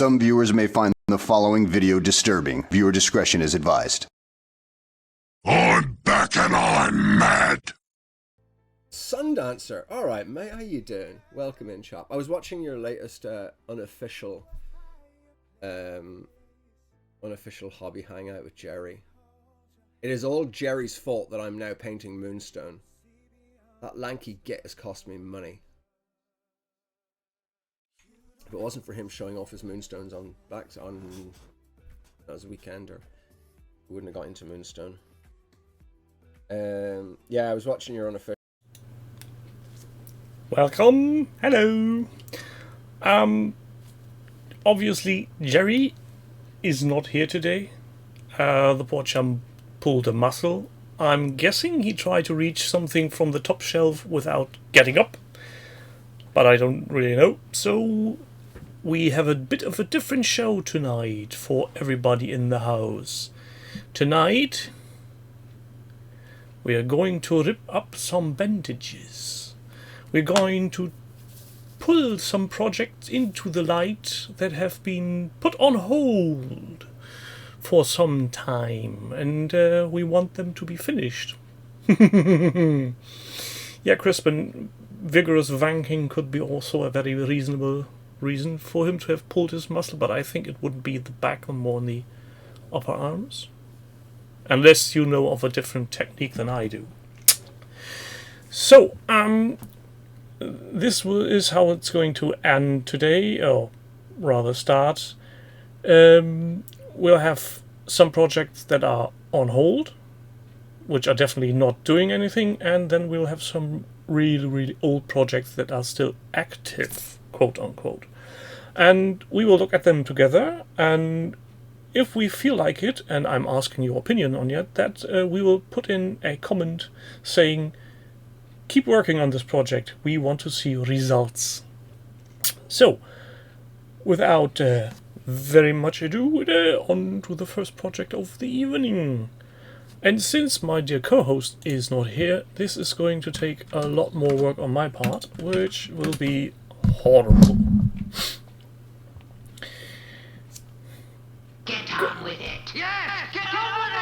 Some viewers may find the following video disturbing. Viewer discretion is advised. I'm back and I'm mad. Sundancer. Alright, mate, how you doing? Welcome in, chap. I was watching your latest unofficial hobby hangout with Jerry. It is all Jerry's fault that I'm now painting Moonstone. That lanky git has cost me money. If it wasn't for him showing off his Moonstones on that was a weekend, or we wouldn't have got into Moonstone. Yeah, I was watching your unofficial. Welcome. Hello. Obviously Jerry is not here today. The poor chum pulled a muscle. I'm guessing he tried to reach something from the top shelf without getting up, but I don't really know. So we have a bit of a different show tonight for everybody in the house. Tonight we are going to rip up some bandages. We're going to pull some projects into the light that have been put on hold for some time, and we want them to be finished. Yeah, crisp and vigorous wanking could be also a very reasonable reason for him to have pulled his muscle, but I think it would be the back and more in the upper arms. Unless you know of a different technique than I do. So, this is how it's going to end today, or rather start. We'll have some projects that are on hold, which are definitely not doing anything, and then we'll have some really old projects that are still active, quote unquote. And we will look at them together, and if we feel like it, and I'm asking your opinion on it, that we will put in a comment saying, keep working on this project, we want to see results. So, without very much ado, on to the first project of the evening. And since my dear co-host is not here, this is going to take a lot more work on my part, which will be horrible. Get on with it. Yes, get on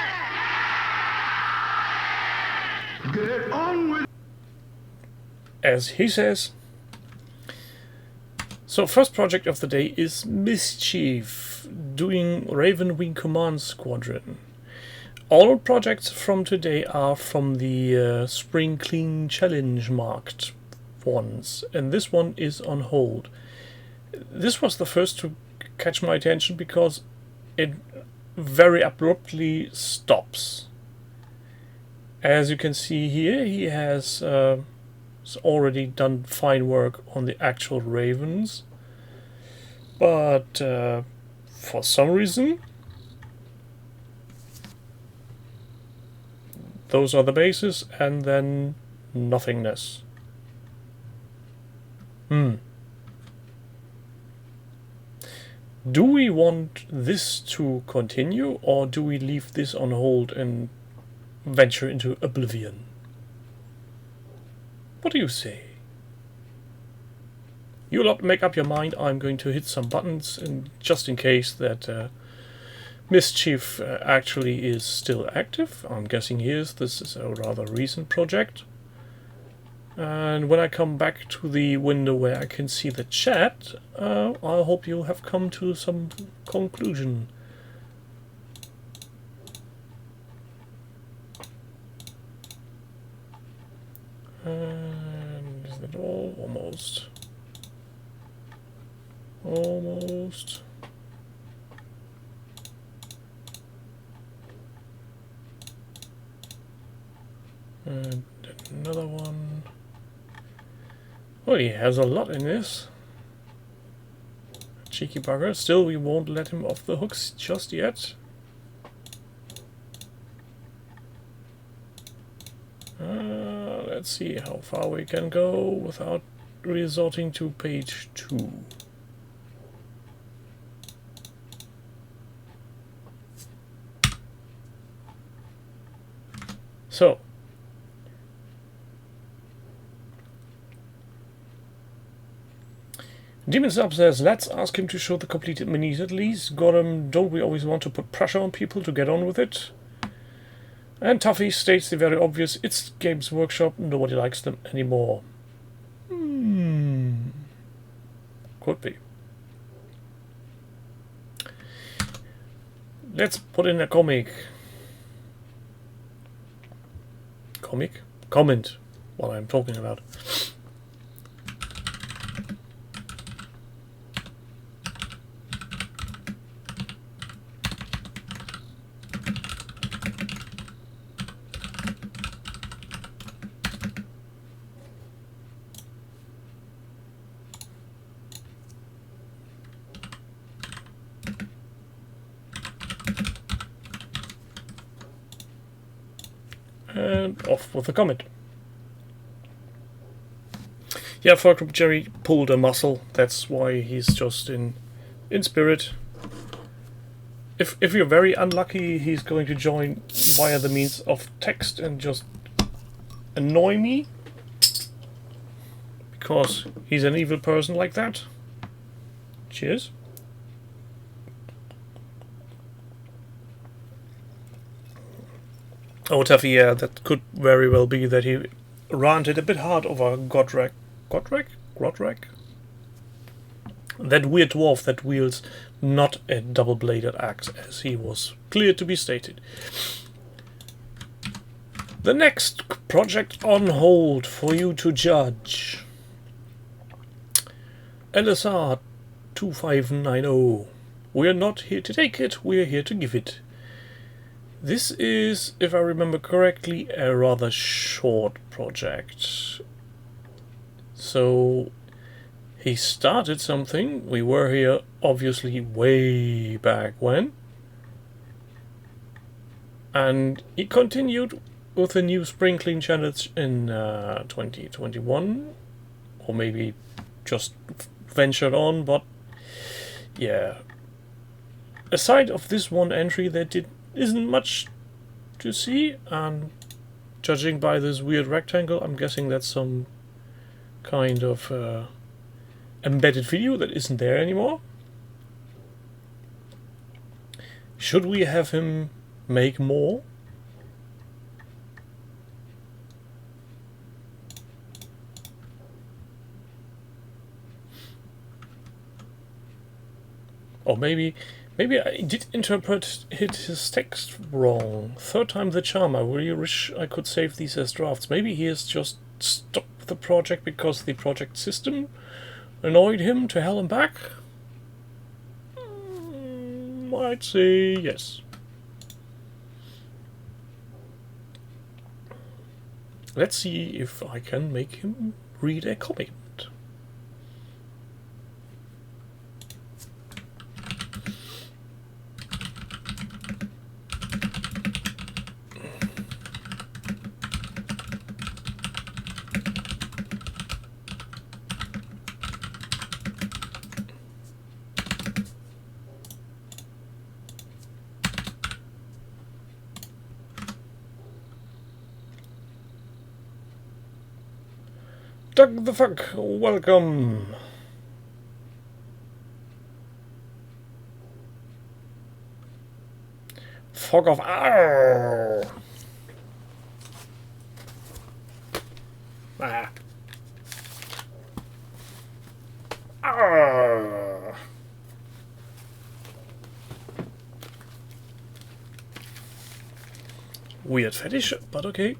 with it. Get on with it. As he says. So first project of the day is Mischief, doing Ravenwing Command Squadron. All projects from today are from the Spring Clean Challenge marked ones, and this one is on hold. This was the first to catch my attention because it very abruptly stops. As you can see here, he has already done fine work on the actual ravens, but for some reason those are the bases and then nothingness. Do we want this to continue, or do we leave this on hold and venture into oblivion? What do you say? You lot make up your mind. I'm going to hit some buttons, and just in case that Mischief actually is still active, I'm guessing he is. This is a rather recent project. And when I come back to the window where I can see the chat, I hope you have come to some conclusion. And is that all? Almost. Almost. And another one. Oh, he has a lot in this. Cheeky bugger. Still, we won't let him off the hooks just yet. Let's see how far we can go without resorting to page 2. So, Demon Sub says, let's ask him to show the completed minis at least. Gotham, don't we always want to put pressure on people to get on with it? And Tuffy states the very obvious, it's Games Workshop, nobody likes them anymore. Could be. Let's put in a comic. Comment what I'm talking about. And off with the comment. Yeah, Furcrup Jerry pulled a muscle. That's why he's just in spirit. If you're very unlucky, he's going to join via the means of text and just annoy me. Because he's an evil person like that. Cheers. Oh, Tuffy, yeah, that could very well be that he ranted a bit hard over Godrak? That weird dwarf that wields not a double-bladed axe, as he was clear to be stated. The next project on hold for you to judge. LSR 2590. We are not here to take it, we are here to give it. This is, if I remember correctly, a rather short project. So he started something. We were here obviously way back when. And he continued with a new spring clean challenge in 2021. Or maybe just ventured on, but yeah. Aside of this one entry, there isn't much to see, and judging by this weird rectangle, I'm guessing that's some kind of embedded video that isn't there anymore. Should we have him make more? Or maybe I did interpret his text wrong. Third time the charm. I really wish I could save these as drafts. Maybe he has just stopped the project because the project system annoyed him to hell and back? I'd say yes. Let's see if I can make him read a comment. Doug the Fuck, welcome. Fuck off. Arr. Ah. Arr. Weird fetish, but okay.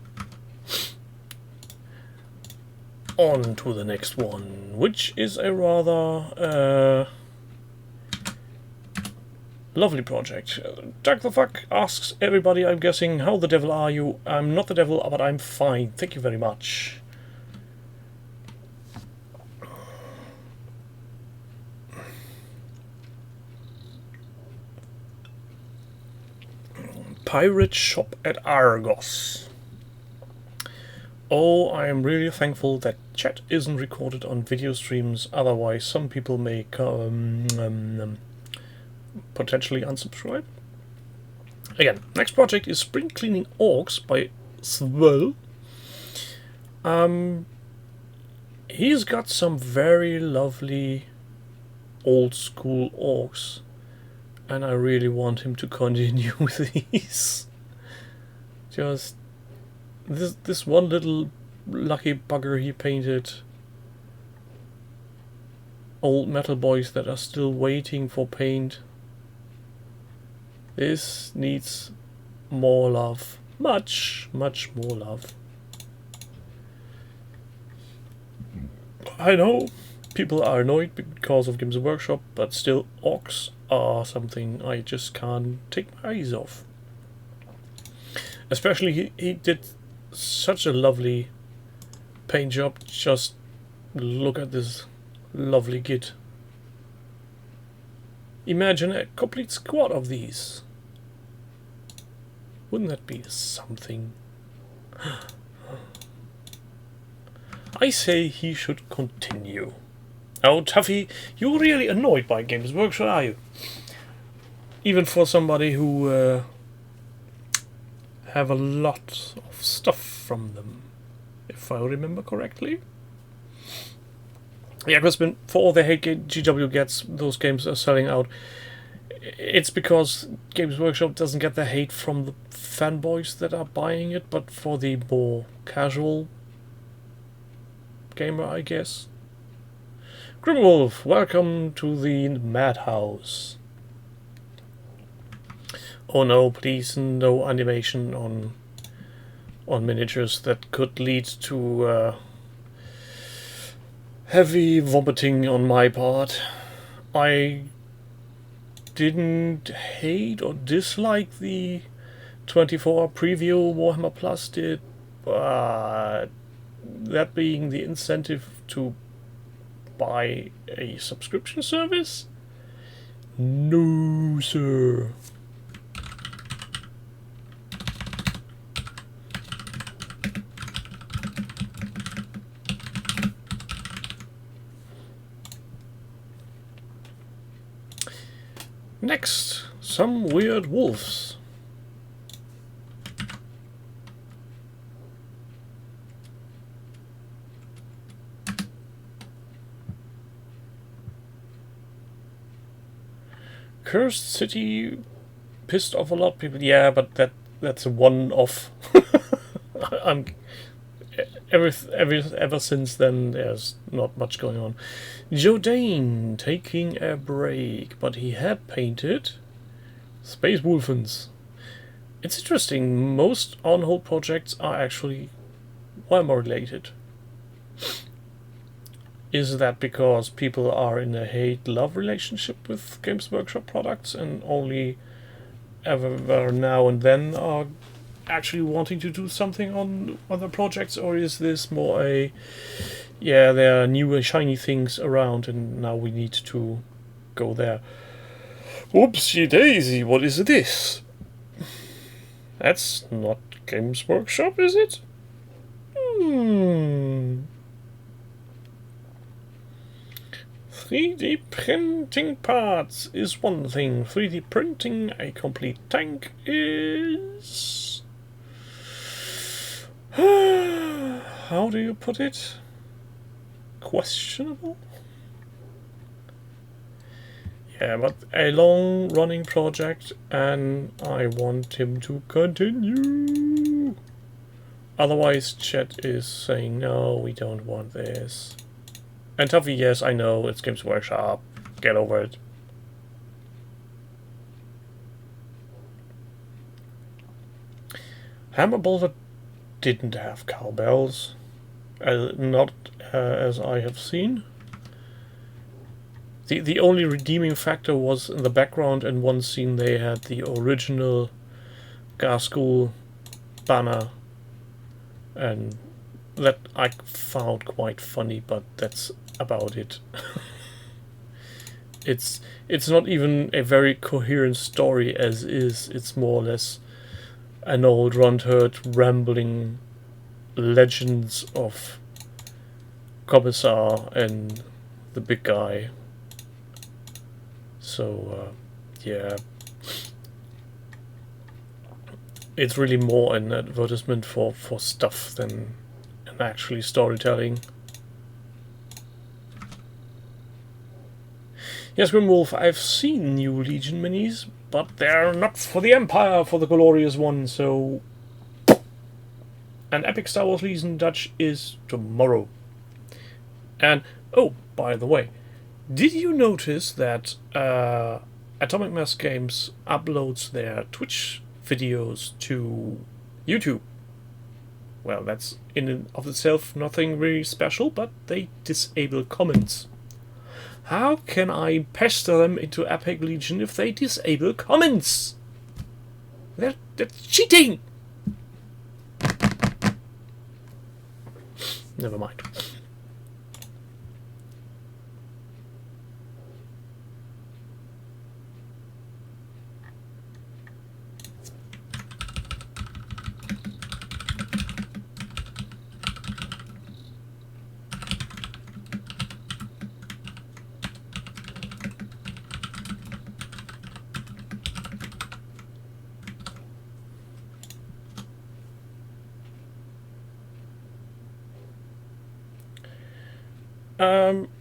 On to the next one, which is a rather lovely project. Doug the Fuck asks everybody, I'm guessing, how the devil are you? I'm not the devil, but I'm fine. Thank you very much. Pirate Shop at Argos. Oh, I am really thankful that chat isn't recorded on video streams, otherwise some people may potentially unsubscribe. Again, next project is Spring Cleaning Orcs by Swell. He's got some very lovely old school orcs, and I really want him to continue with these. Just this one little lucky bugger he painted. Old metal boys that are still waiting for paint. This needs more love. Much more love. I know people are annoyed because of Games Workshop, but still orcs are something I just can't take my eyes off. Especially he did such a lovely paint job. Just look at this lovely kit. Imagine a complete squad of these. Wouldn't that be something? I say he should continue. Oh, Tuffy, you're really annoyed by Games Workshop, are you? Even for somebody who have a lot of stuff from them, if I remember correctly. Yeah, because for all the hate GW gets, those games are selling out. It's because Games Workshop doesn't get the hate from the fanboys that are buying it, but for the more casual gamer, I guess. Grimwolf, welcome to the madhouse. Oh no, please, no animation on miniatures. That could lead to heavy vomiting on my part. I didn't hate or dislike the 24-hour preview Warhammer Plus did, but that being the incentive to buy a subscription service? No, sir. Next, some weird wolves. Cursed City pissed off a lot of people. Yeah, but that's a one-off. I'm ever since then there's not much going on. Jodane taking a break, but he had painted Space Wolfens. It's interesting, most on-hold projects are actually Warhammer related. Is that because people are in a hate-love relationship with Games Workshop products and only ever now and then are actually wanting to do something on other projects, or is this more a, yeah, there are new and shiny things around and now we need to go there? Whoopsie daisy, what is this? That's not Games Workshop, is it? 3D printing parts is one thing. 3D printing a complete tank is... how do you put it? Questionable? Yeah, but a long-running project, and I want him to continue. Otherwise, chat is saying, no, we don't want this. And Tuffy, yes, I know, it's Games Workshop. Get over it. Hammer Bolter didn't have cowbells. Not as I have seen. The only redeeming factor was in the background. In one scene they had the original Gaskell banner, and that I found quite funny, but that's about it. It's not even a very coherent story as is. It's more or less an old Rundherd rambling legends of Commissar and the big guy. So yeah, it's really more an advertisement for stuff than an actually storytelling. Yes, Grimwolf, I've seen new Legion minis, but they're not for the Empire, for the glorious one, so... An epic Star Wars Legion Dutch is tomorrow. And, oh, by the way, did you notice that Atomic Mass Games uploads their Twitch videos to YouTube? Well, that's in and of itself nothing really special, but they disable comments. How can I pester them into Epic Legion if they disable comments? That's cheating! Never mind.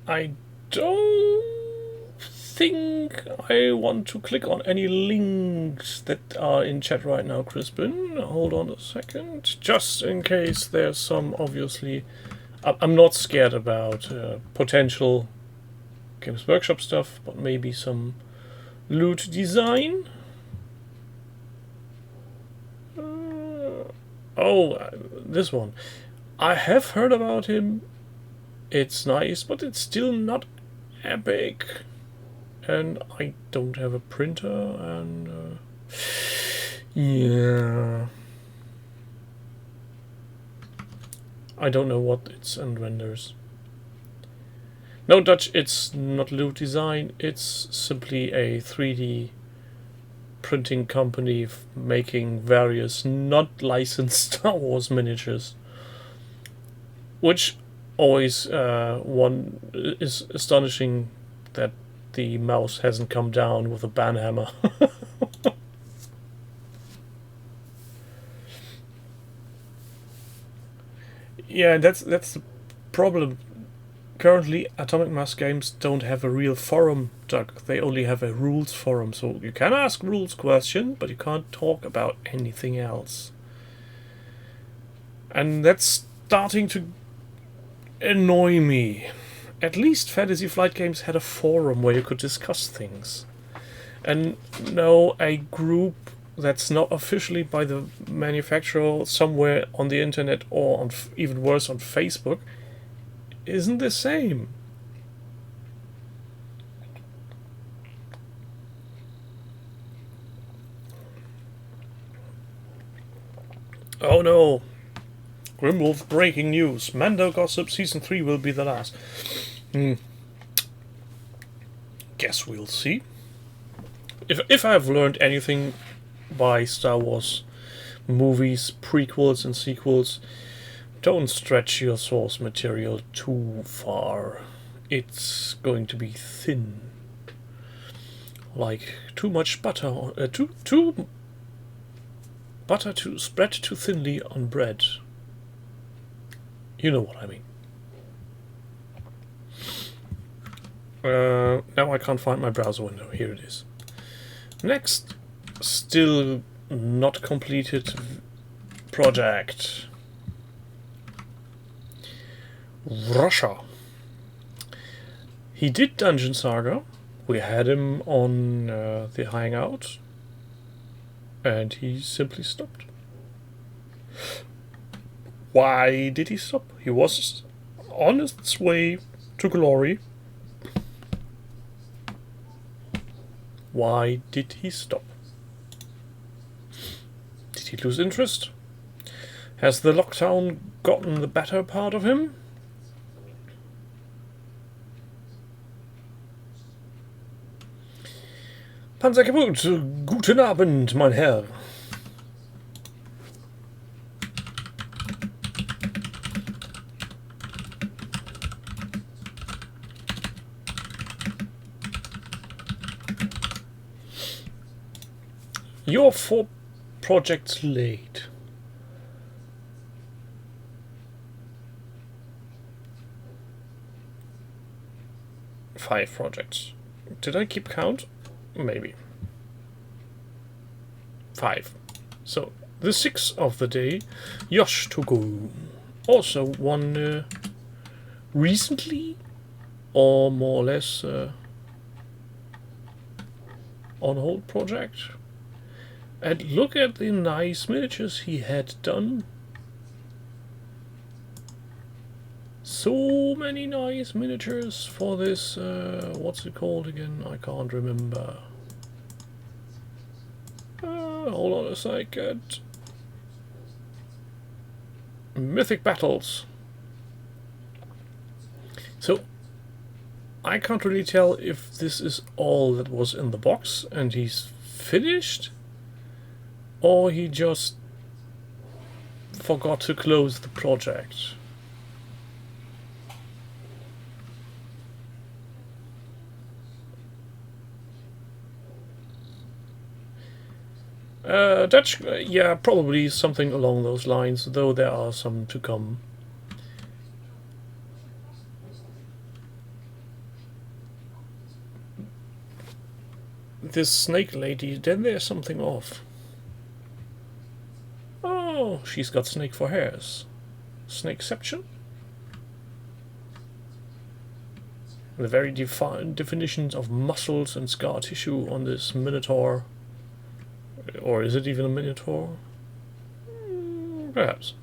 I don't think I want to click on any links that are in chat right now, Crispin. Hold on a second, just in case there's some, obviously... I'm not scared about potential Games Workshop stuff, but maybe some loot design. This one. I have heard about him. It's nice, but it's still not epic. And I don't have a printer, and yeah. I don't know what it's and renders. No, Dutch, it's not loot design, it's simply a 3D printing company making various not licensed Star Wars miniatures. Which always one is astonishing that the mouse hasn't come down with a banhammer. Yeah, that's the problem. Currently, Atomic Mass Games don't have a real forum, Doug. They only have a rules forum, so you can ask rules questions, but you can't talk about anything else. And that's starting to annoy me. At least Fantasy Flight Games had a forum where you could discuss things. And no, a group that's not officially by the manufacturer somewhere on the internet or on even worse on Facebook isn't the same. Oh no! Grimwolf breaking news. Mando gossip season 3 will be the last. Guess we'll see. If I've learned anything by Star Wars movies, prequels and sequels, don't stretch your source material too far. It's going to be thin. Like too much butter on butter to spread too thinly on bread. You know what I mean. Now I can't find my browser window. Here it is. Next, still not completed project. Russia. He did Dungeon Saga. We had him on the Hangout. And he simply stopped. Why did he stop? He was on his way to glory. Why did he stop? Did he lose interest? Has the lockdown gotten the better part of him? Panzer kaputt, guten Abend, mein Herr. You're 4 projects late. Five projects. Did I keep count? Maybe. 5. So, the 6th of the day, Yosh to go. Also one recently, or more or less on hold project. And look at the nice miniatures he had done. So many nice miniatures for this, what's it called again? I can't remember. Hold on a second. Mythic Battles. So, I can't really tell if this is all that was in the box and he's finished, or he just forgot to close the project. That's, yeah, probably something along those lines, though there are some to come. This snake lady, then there's something off. Oh, she's got snake for hairs. Snakeception? The very defined definitions of muscles and scar tissue on this minotaur. Or is it even a minotaur? Perhaps.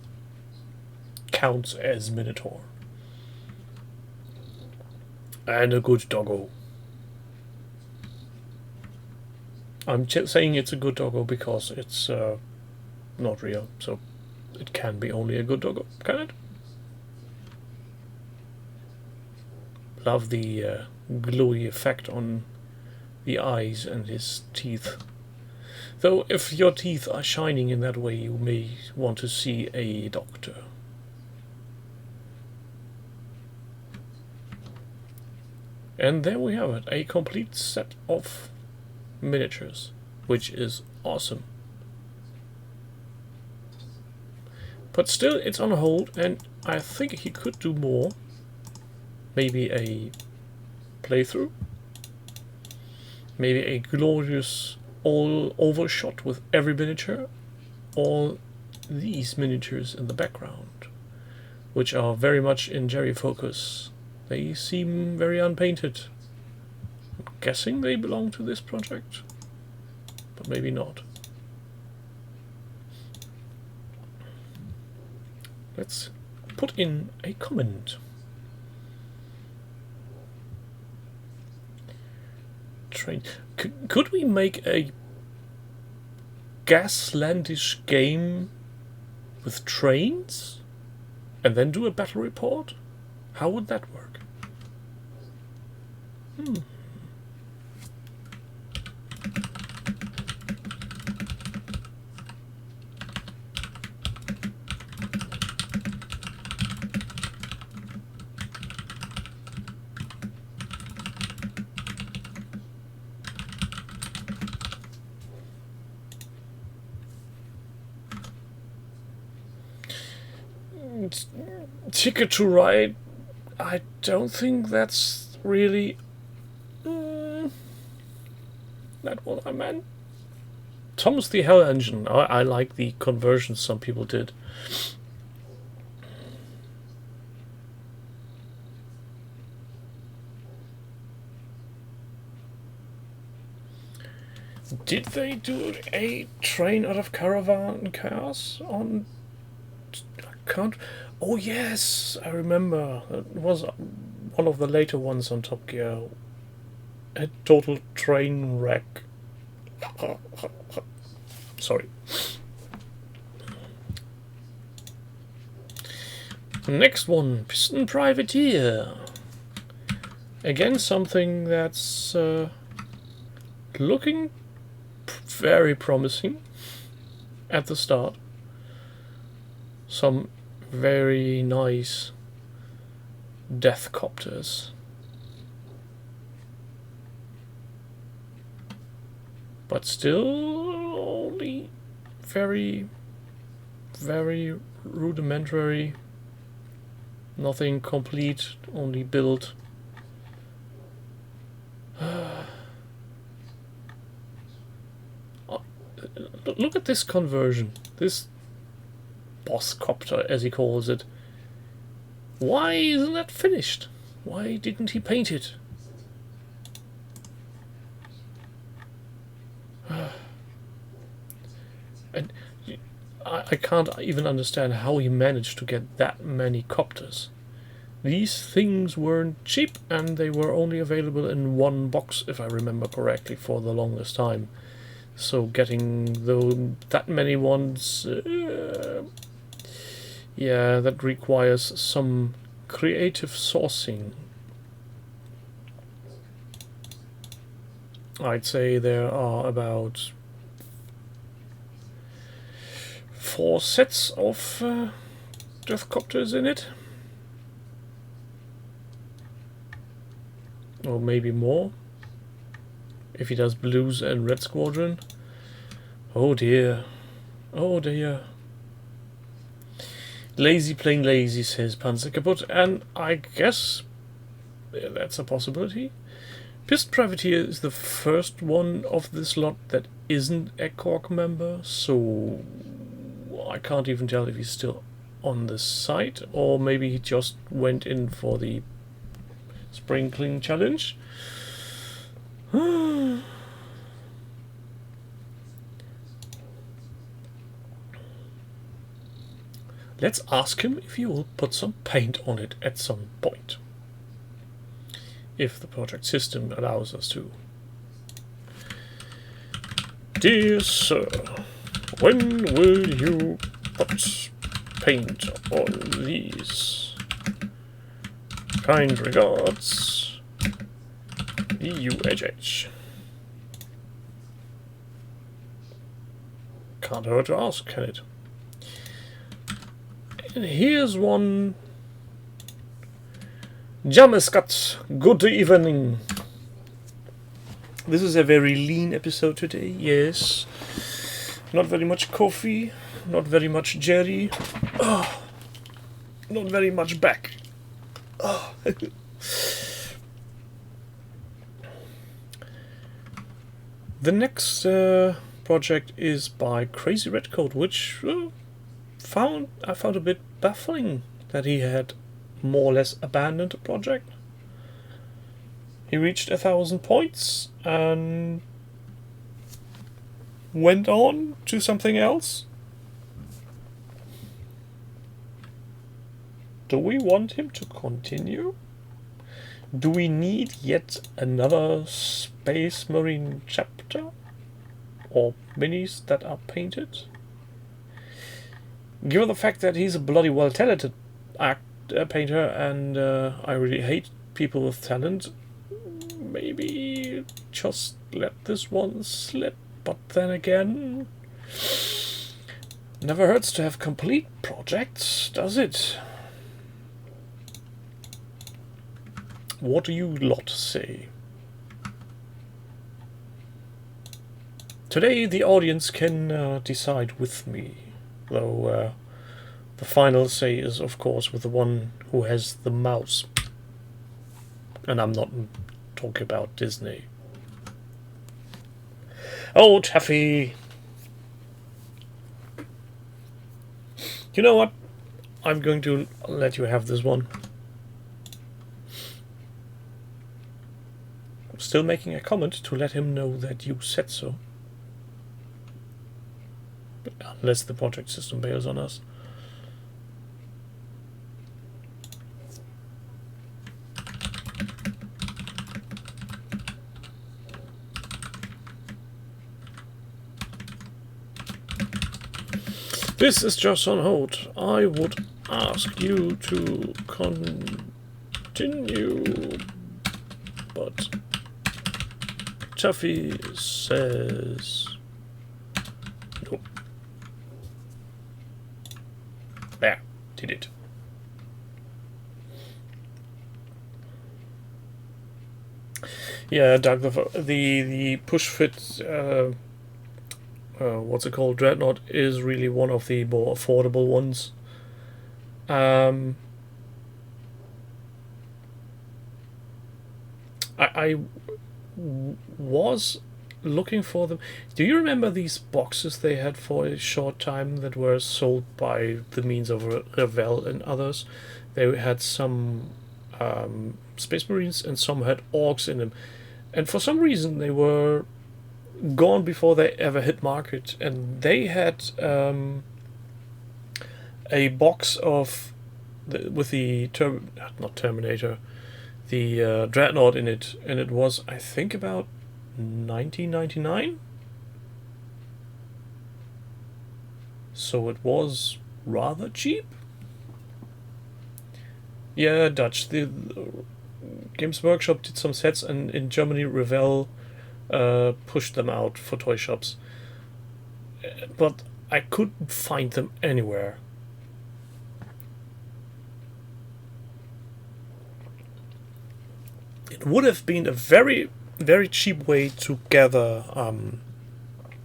Counts as minotaur. And a good doggo. I'm saying it's a good doggo because it's not real, so it can be only a good doggo, can it? Love the glowy effect on the eyes and his teeth. Though if your teeth are shining in that way, you may want to see a doctor. And there we have it, a complete set of miniatures, which is awesome. But still, it's on hold, and I think he could do more. Maybe a playthrough. Maybe a glorious all overshot with every miniature, all these miniatures in the background, which are very much in Jerry focus. They seem very unpainted. I'm guessing they belong to this project, but maybe not. Let's put in a comment. Train. Could we make a Gaslandish game with trains and then do a battle report? How would that work? Ticket to Ride, I don't think that's really that what I meant. Thomas the Hell Engine, I like the conversions some people did. Did they do a train out of caravan cars on? I can't. Oh yes, I remember. It was one of the later ones on Top Gear. A total train wreck. Sorry. Next one, Piston Privateer. Again, something that's looking very promising at the start. Some very nice death copters. But still only very, very rudimentary. Nothing complete, only built. look at this conversion. This boss copter, as he calls it. Why isn't that finished? Why didn't he paint it? And I can't even understand how he managed to get that many copters. These things weren't cheap, and they were only available in one box, if I remember correctly, for the longest time. So getting that many ones, yeah, that requires some creative sourcing. I'd say there are about 4 sets of Deathcopters in it. Or maybe more. If he does Blues and Red Squadron. Oh dear. Oh dear. Lazy playing lazy, says Panzer Kaputt, and I guess that's a possibility. Pissed Privateer is the first one of this lot that isn't a Cork member, so I can't even tell if he's still on the site, or maybe he just went in for the Sprinkling Challenge. Let's ask him if he will put some paint on it at some point. If the project system allows us to. Dear sir, when will you put paint on these? Kind regards, EUHH. Can't hurt to ask, can it? And here's one. Jameskat, good evening. This is a very lean episode today, yes. Not very much coffee, not very much jerry, not very much back. The next project is by Crazy Redcoat, which I found a bit baffling that he had more or less abandoned the project. He reached 1,000 points and went on to something else. Do we want him to continue? Do we need yet another Space Marine chapter? Or minis that are painted? Given the fact that he's a bloody well talented painter, and I really hate people with talent, maybe just let this one slip. But then again, never hurts to have complete projects, does it? What do you lot say? Today the audience can decide with me, though the final say is, of course, with the one who has the mouse. And I'm not talking about Disney. Oh, Taffy! You know what? I'm going to let you have this one. I'm still making a comment to let him know that you said so. But unless the project system bails on us. This is just on hold. I would ask you to continue, but Tuffy says no. There, did it. Yeah, Doug, the push fit. What's it called? Dreadnought is really one of the more affordable ones. I was looking for them. Do you remember these boxes they had for a short time that were sold by the means of Revell and others? They had some Space Marines and some had orcs in them. And for some reason they were gone before they ever hit market. And they had a box of with the not Terminator, the Dreadnought in it, and it was, I think, about $19.99. So it was rather cheap. Yeah, Dutch. The Games Workshop did some sets, and in Germany Revell pushed them out for toy shops. But I couldn't find them anywhere. It would have been a very, very cheap way to gather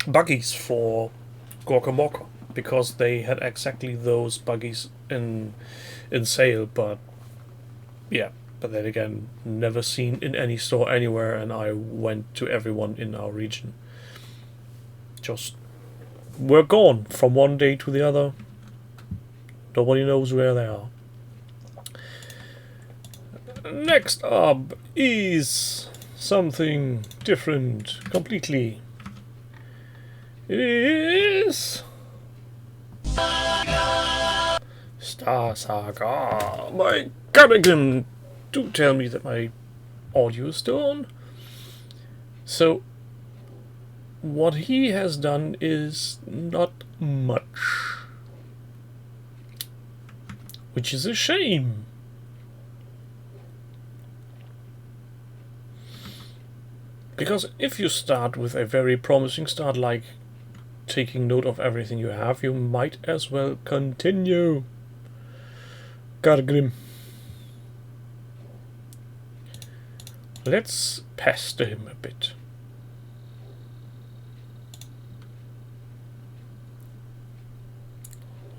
buggies for Gorkamorka, because they had exactly those buggies in sale, but yeah, but then again, never seen in any store anywhere, and I went to everyone in our region. Just were gone from one day to the other. Nobody knows where they are. Next up is something different completely. It is Star Saga. My God, again, do tell me that my audio is still on. So, what he has done is not much, which is a shame. Because if you start with a very promising start, like taking note of everything you have, you might as well continue. Gargrim. Let's pester him a bit.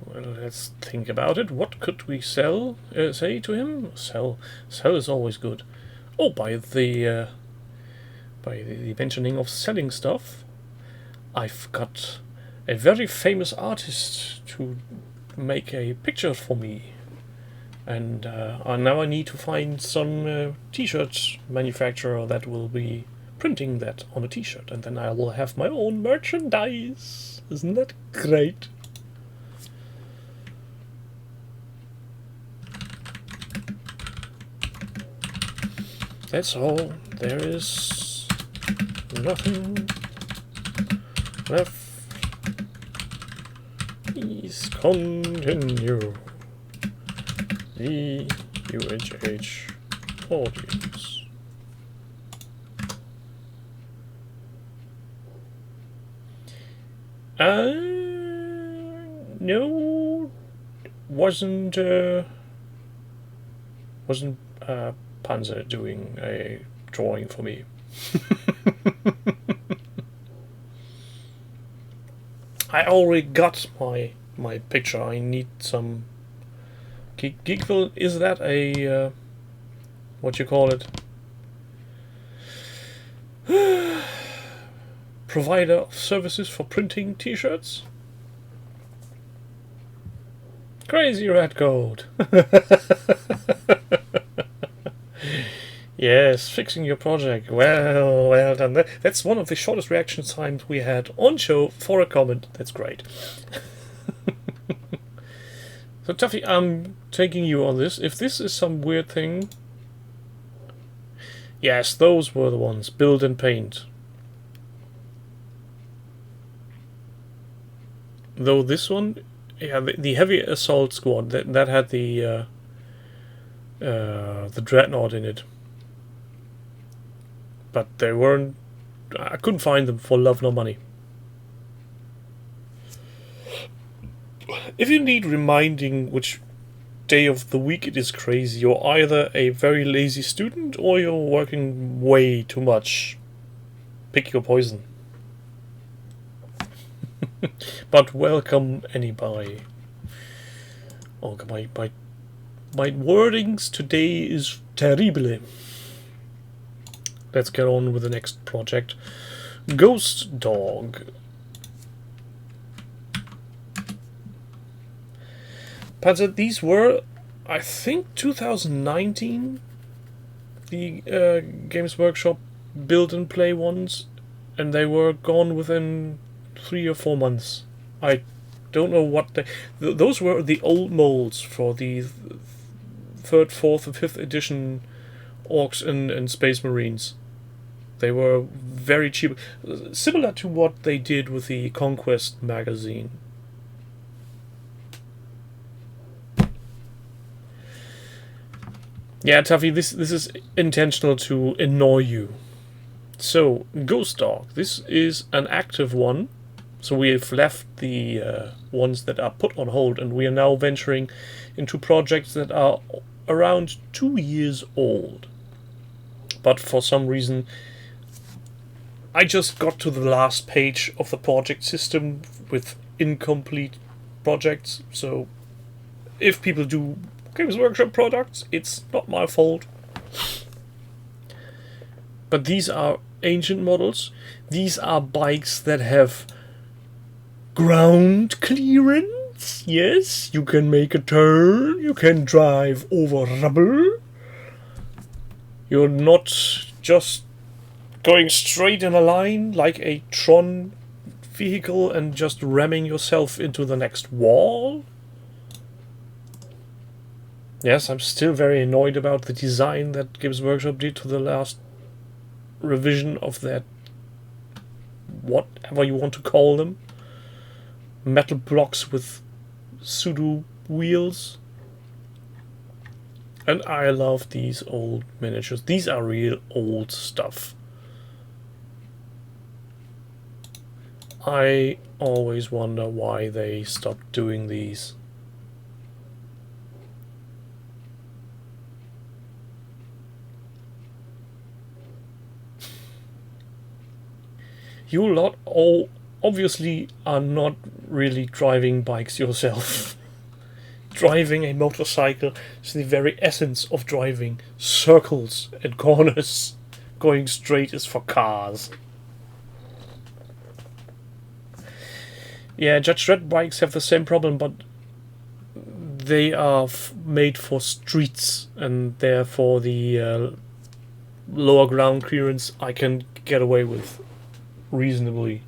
Well, let's think about it. What could we sell? Say to him? Sell is always good. Oh, by the mentioning of selling stuff, I've got a very famous artist to make a picture for me, and now I need to find some t-shirt manufacturer that will be printing that on a t-shirt, and then I will have my own merchandise. Isn't that great? That's all. There is nothing left. Please continue. The UHH audience. No, wasn't Panzer doing a drawing for me. I already got my picture. I need some Geekville. Is that a what you call it? Provider of services for printing t-shirts? Crazy red code. Yes, fixing your project. Well done. That's one of the shortest reaction times we had on show for a comment. That's great. So Tuffy, I'm taking you on this. If this is some weird thing... Yes, those were the ones. Build and paint. Though this one... Yeah, the heavy assault squad, that had the Dreadnought in it. But they weren't... I couldn't find them for love nor money. If you need reminding which day of the week it is crazy, you're either a very lazy student or you're working way too much. Pick your poison. But welcome anybody. Oh, my wordings today is terrible. Let's get on with the next project. Ghost Dog. Panzer, these were, I think, 2019. The Games Workshop build and play ones, and they were gone within 3 or 4 months. I don't know what they... those were the old molds for the 3rd, 4th, and 5th edition Orcs and Space Marines. They were very cheap, similar to what they did with the Conquest magazine. Yeah, Tuffy, this is intentional to annoy you. So, Ghost Dog, this is an active one. So we have left the ones that are put on hold, and we are now venturing into projects that are around 2 years old. But for some reason, I just got to the last page of the project system with incomplete projects. So if people do Games Workshop products, it's not my fault. But these are ancient models. These are bikes that have ground clearance. Yes, you can make a turn. You can drive over rubble. You're not just going straight in a line like a Tron vehicle and just ramming yourself into the next wall. Yes, I'm still very annoyed about the design that Games Workshop did to the last revision of that, whatever you want to call them, metal blocks with pseudo wheels. And I love these old miniatures. These are real old stuff. I always wonder why they stopped doing these. You lot all obviously are not really driving bikes yourself. Driving a motorcycle is the very essence of driving. Circles and corners. Going straight is for cars. Yeah, Judge Dredd bikes have the same problem, but they are made for streets, and therefore the lower ground clearance I can get away with reasonably.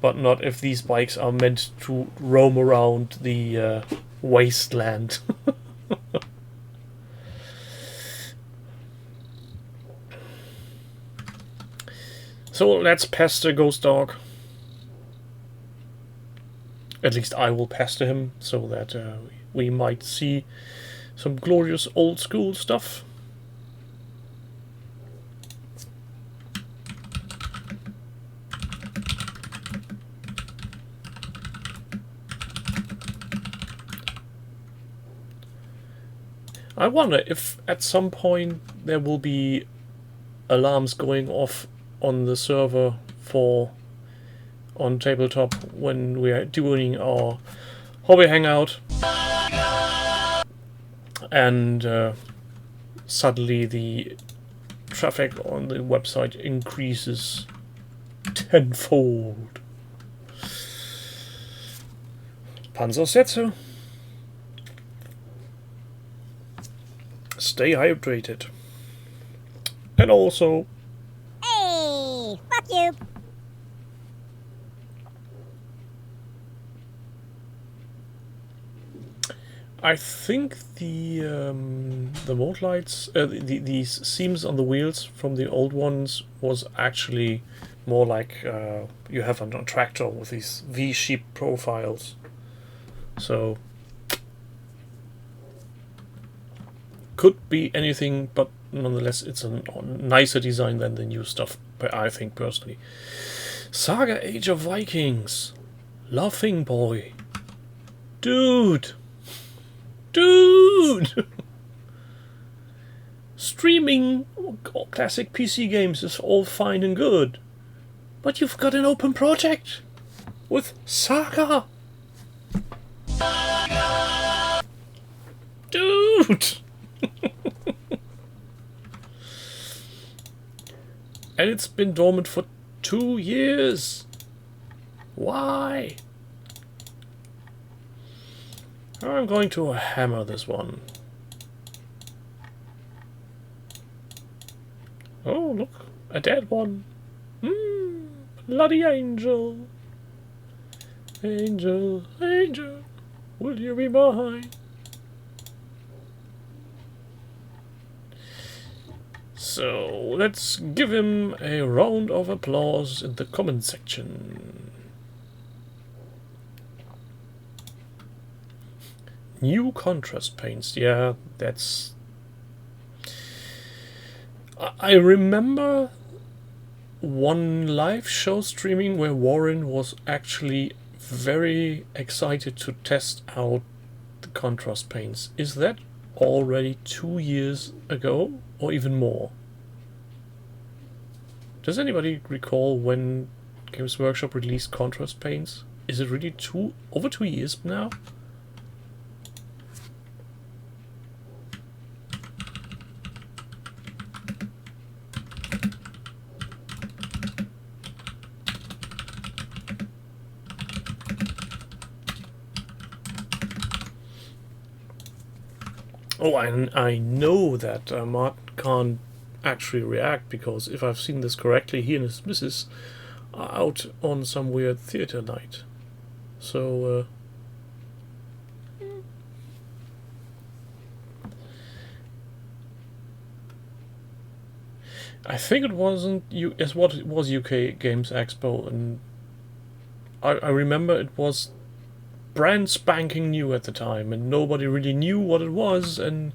But not if these bikes are meant to roam around the wasteland. So let's pester Ghost Dog. At least I will pester him, so that we might see some glorious old school stuff. I wonder if at some point there will be alarms going off on the server for on tabletop when we are doing our hobby hangout, and suddenly the traffic on the website increases tenfold. Panzer said so. Stay hydrated. And also... Hey! Fuck you! I think the mold lights, these seams on the wheels from the old ones was actually more like you have on a tractor with these V-shaped profiles. So could be anything, but nonetheless it's a nicer design than the new stuff, I think personally. Saga Age of Vikings. Laughing Boy. Dude! Streaming classic PC games is all fine and good, but you've got an open project with Saga. Dude! And it's been dormant for 2 years. Why? I'm going to hammer this one. Oh, look, a dead one. Bloody angel. Angel, angel, will you be mine? So, let's give him a round of applause in the comment section. New contrast paints, yeah, that's... I remember one live show streaming where Warren was actually very excited to test out the contrast paints. Is that already 2 years ago or even more? Does anybody recall when Games Workshop released contrast paints? Is it really over 2 years now? Oh, I know that Martin can't actually react, because if I've seen this correctly, he and his missus are out on some weird theater night. So, I think it wasn't as what it was UK Games Expo, and I remember it was brand spanking new at the time, and nobody really knew what it was, and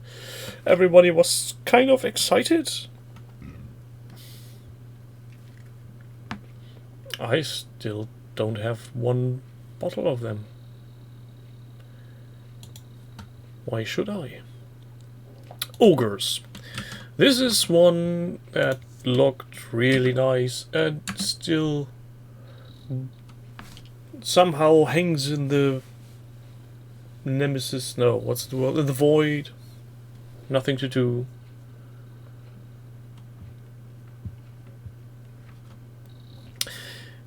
everybody was kind of excited. I still don't have one bottle of them. Why should I? Ogres. This is one that looked really nice and still somehow hangs in the Nemesis, no, what's the word? The void. Nothing to do.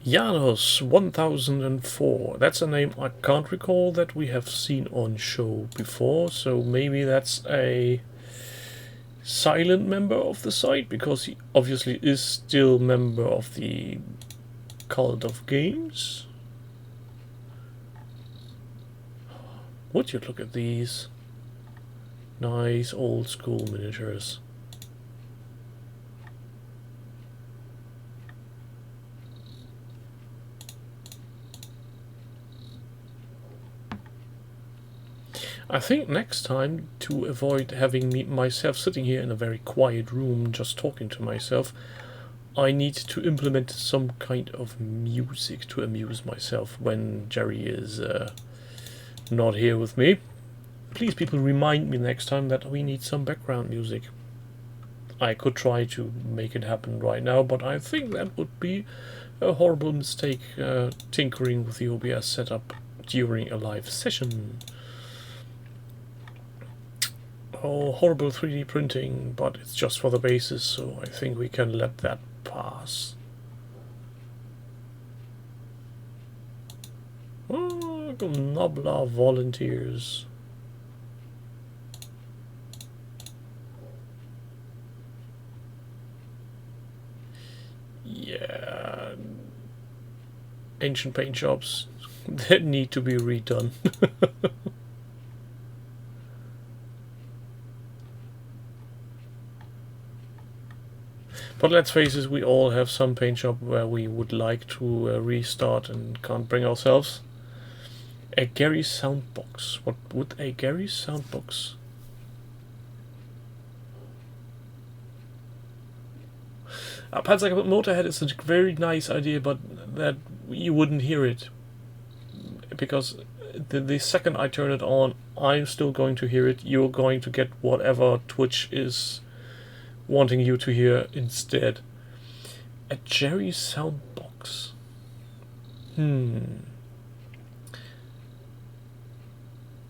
Janos 1004. That's a name I can't recall that we have seen on show before, so maybe that's a silent member of the site, because he obviously is still member of the Cult of Games. Would you look at these nice old school miniatures? I think next time, to avoid having myself sitting here in a very quiet room just talking to myself, I need to implement some kind of music to amuse myself when Jerry is not here with me. Please, people, remind me next time that we need some background music. I could try to make it happen right now, but I think that would be a horrible mistake, tinkering with the OBS setup during a live session. Oh, horrible 3D printing, but it's just for the bases, so I think we can let that pass. Oh, Nobla volunteers. Yeah, ancient paint jobs that need to be redone. But let's face it, we all have some paint shop where we would like to restart and can't bring ourselves. A Gary Soundbox. What would a Gary Soundbox? Panzer Motorhead is a very nice idea, but that you wouldn't hear it. Because the second I turn it on, I'm still going to hear it. You're going to get whatever Twitch is wanting you to hear instead. A Jerry Soundbox.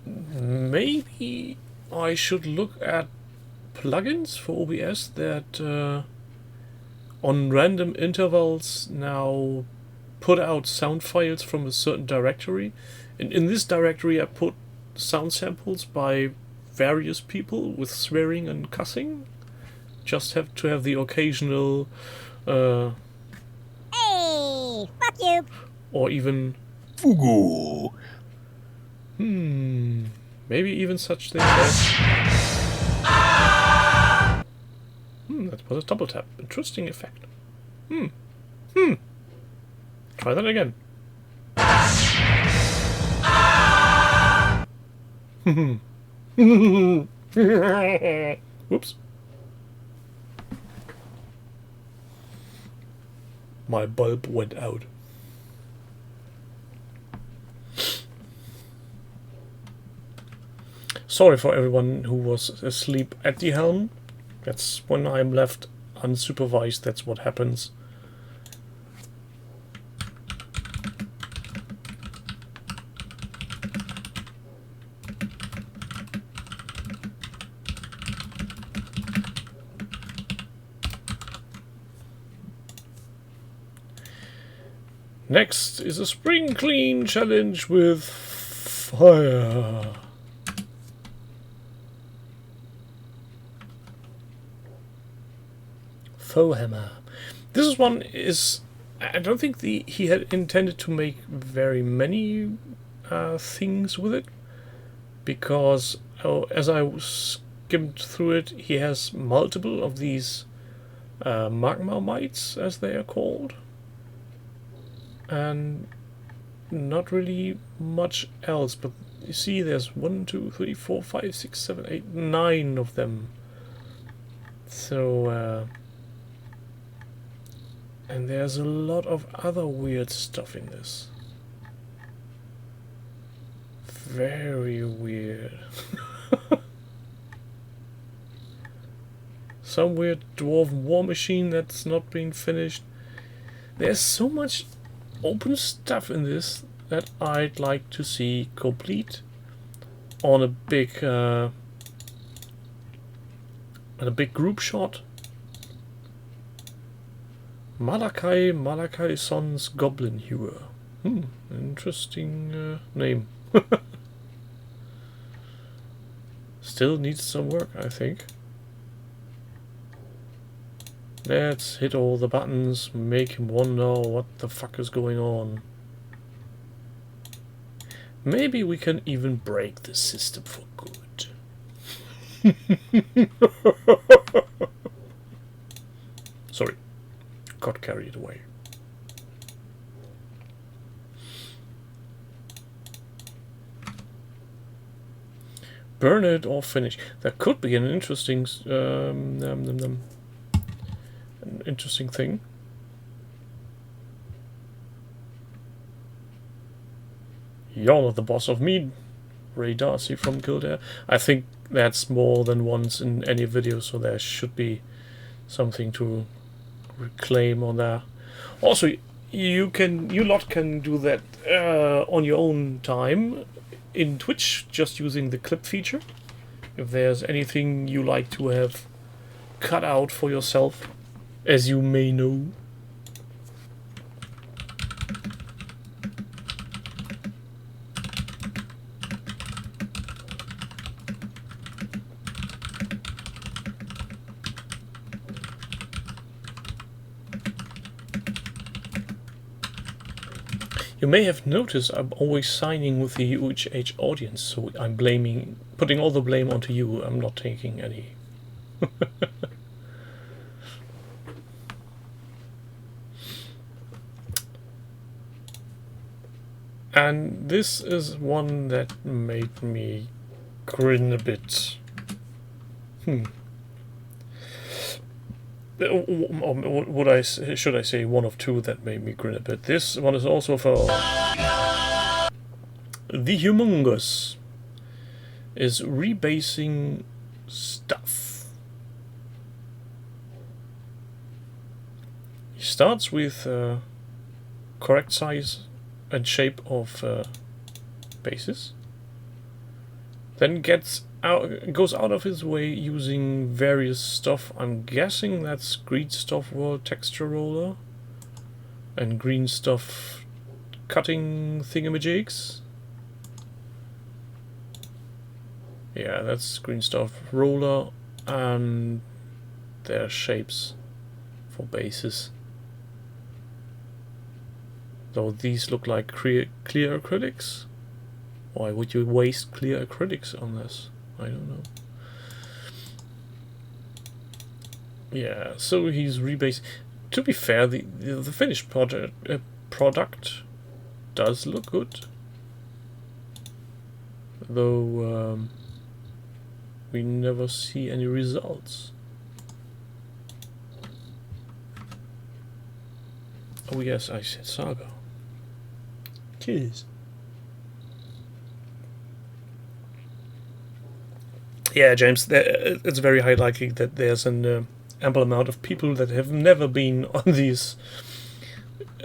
Maybe I should look at plugins for OBS that on random intervals now put out sound files from a certain directory. And in this directory I put sound samples by various people with swearing and cussing. Just have to have the occasional Hey, fuck you. or even Fugu. maybe even such things as that was a double tap. Interesting effect. Try that again. Whoops. My bulb went out. Sorry for everyone who was asleep at the helm. That's when I'm left unsupervised, that's what happens. Next is a spring clean challenge with fire. Faux hammer. This one is, I don't think he had intended to make very many things with it, because as I skimmed through it, he has multiple of these magma mites, as they are called, and not really much else. But you see, there's 1, 2, 3, 4, 5, 6, 7, 8, 9 of them. So and there's a lot of other weird stuff in this. Very weird. Some weird dwarf war machine that's not being finished. There's so much open stuff in this that I'd like to see complete on a big group shot. Malachi Sons Goblin Hewer. Interesting name. Still needs some work, I think. Let's hit all the buttons, make him wonder what the fuck is going on. Maybe we can even break the system for good. Sorry, got carried away. Burn it or finish. That could be an interesting interesting thing. You're not the boss of me, Ray Darcy from Kildare. I think that's more than once in any video, so there should be something to reclaim on that. Also, you lot can do that on your own time in Twitch, just using the clip feature. If there's anything you like to have cut out for yourself, as you may know. You may have noticed I'm always signing with the UHH audience, so I'm putting all the blame onto you. I'm not taking any. And this is one that made me grin a bit. Should I say one of two that made me grin a bit. This one is also for The Humongous is rebasing stuff. He starts with correct size and shape of bases, then gets goes out of his way using various stuff. I'm guessing that's green stuff world texture roller and green stuff cutting thingamajigs. Yeah, that's green stuff roller, and their shapes for bases. So these look like clear acrylics. Why would you waste clear acrylics on this? I don't know. Yeah, so he's rebased. To be fair, the finished product does look good, though we never see any results. Oh yes, I said Saga. Cheers. Yeah, James, it's very high likely that there's an ample amount of people that have never been on these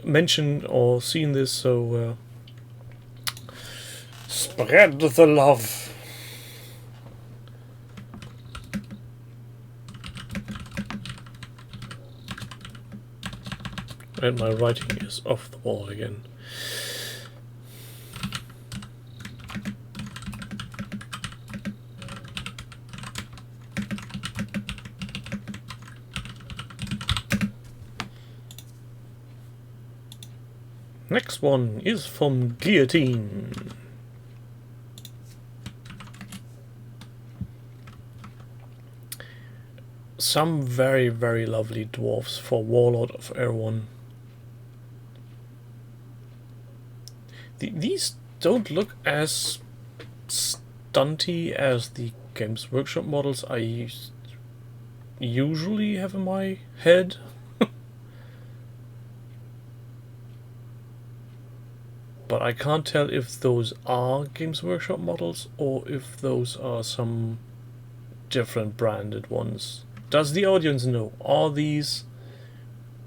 mentioned or seen this, so spread the love. And my writing is off the wall again. Next one is from Guillotine. Some very, very lovely dwarfs for Warlord of Erewhon. These don't look as stunty as the Games Workshop models I usually have in my head. But I can't tell if those are Games Workshop models or if those are some different branded ones. Does the audience know? Are these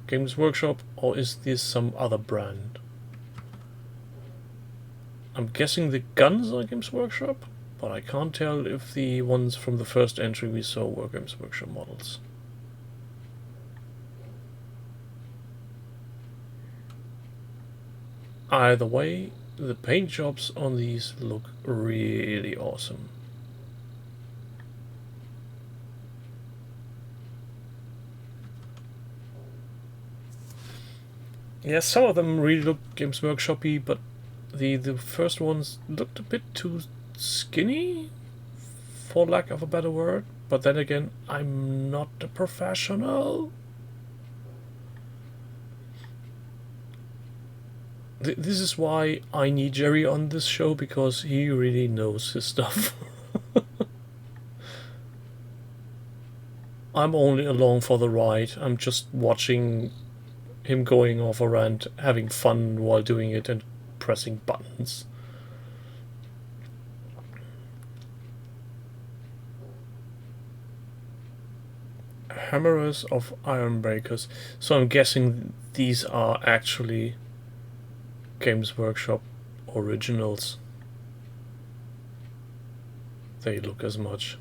Games Workshop or is this some other brand? I'm guessing the guns are Games Workshop, but I can't tell if the ones from the first entry we saw were Games Workshop models. Either way, the paint jobs on these look really awesome. Yeah, some of them really look Games Workshop-y, but the first ones looked a bit too skinny, for lack of a better word. But then again, I'm not a professional. This is why I need Jerry on this show, because he really knows his stuff. I'm only along for the ride. I'm just watching him going off a rant, having fun while doing it and pressing buttons. Hammerers of Ironbreakers. So I'm guessing these are actually Games Workshop originals. They look as much.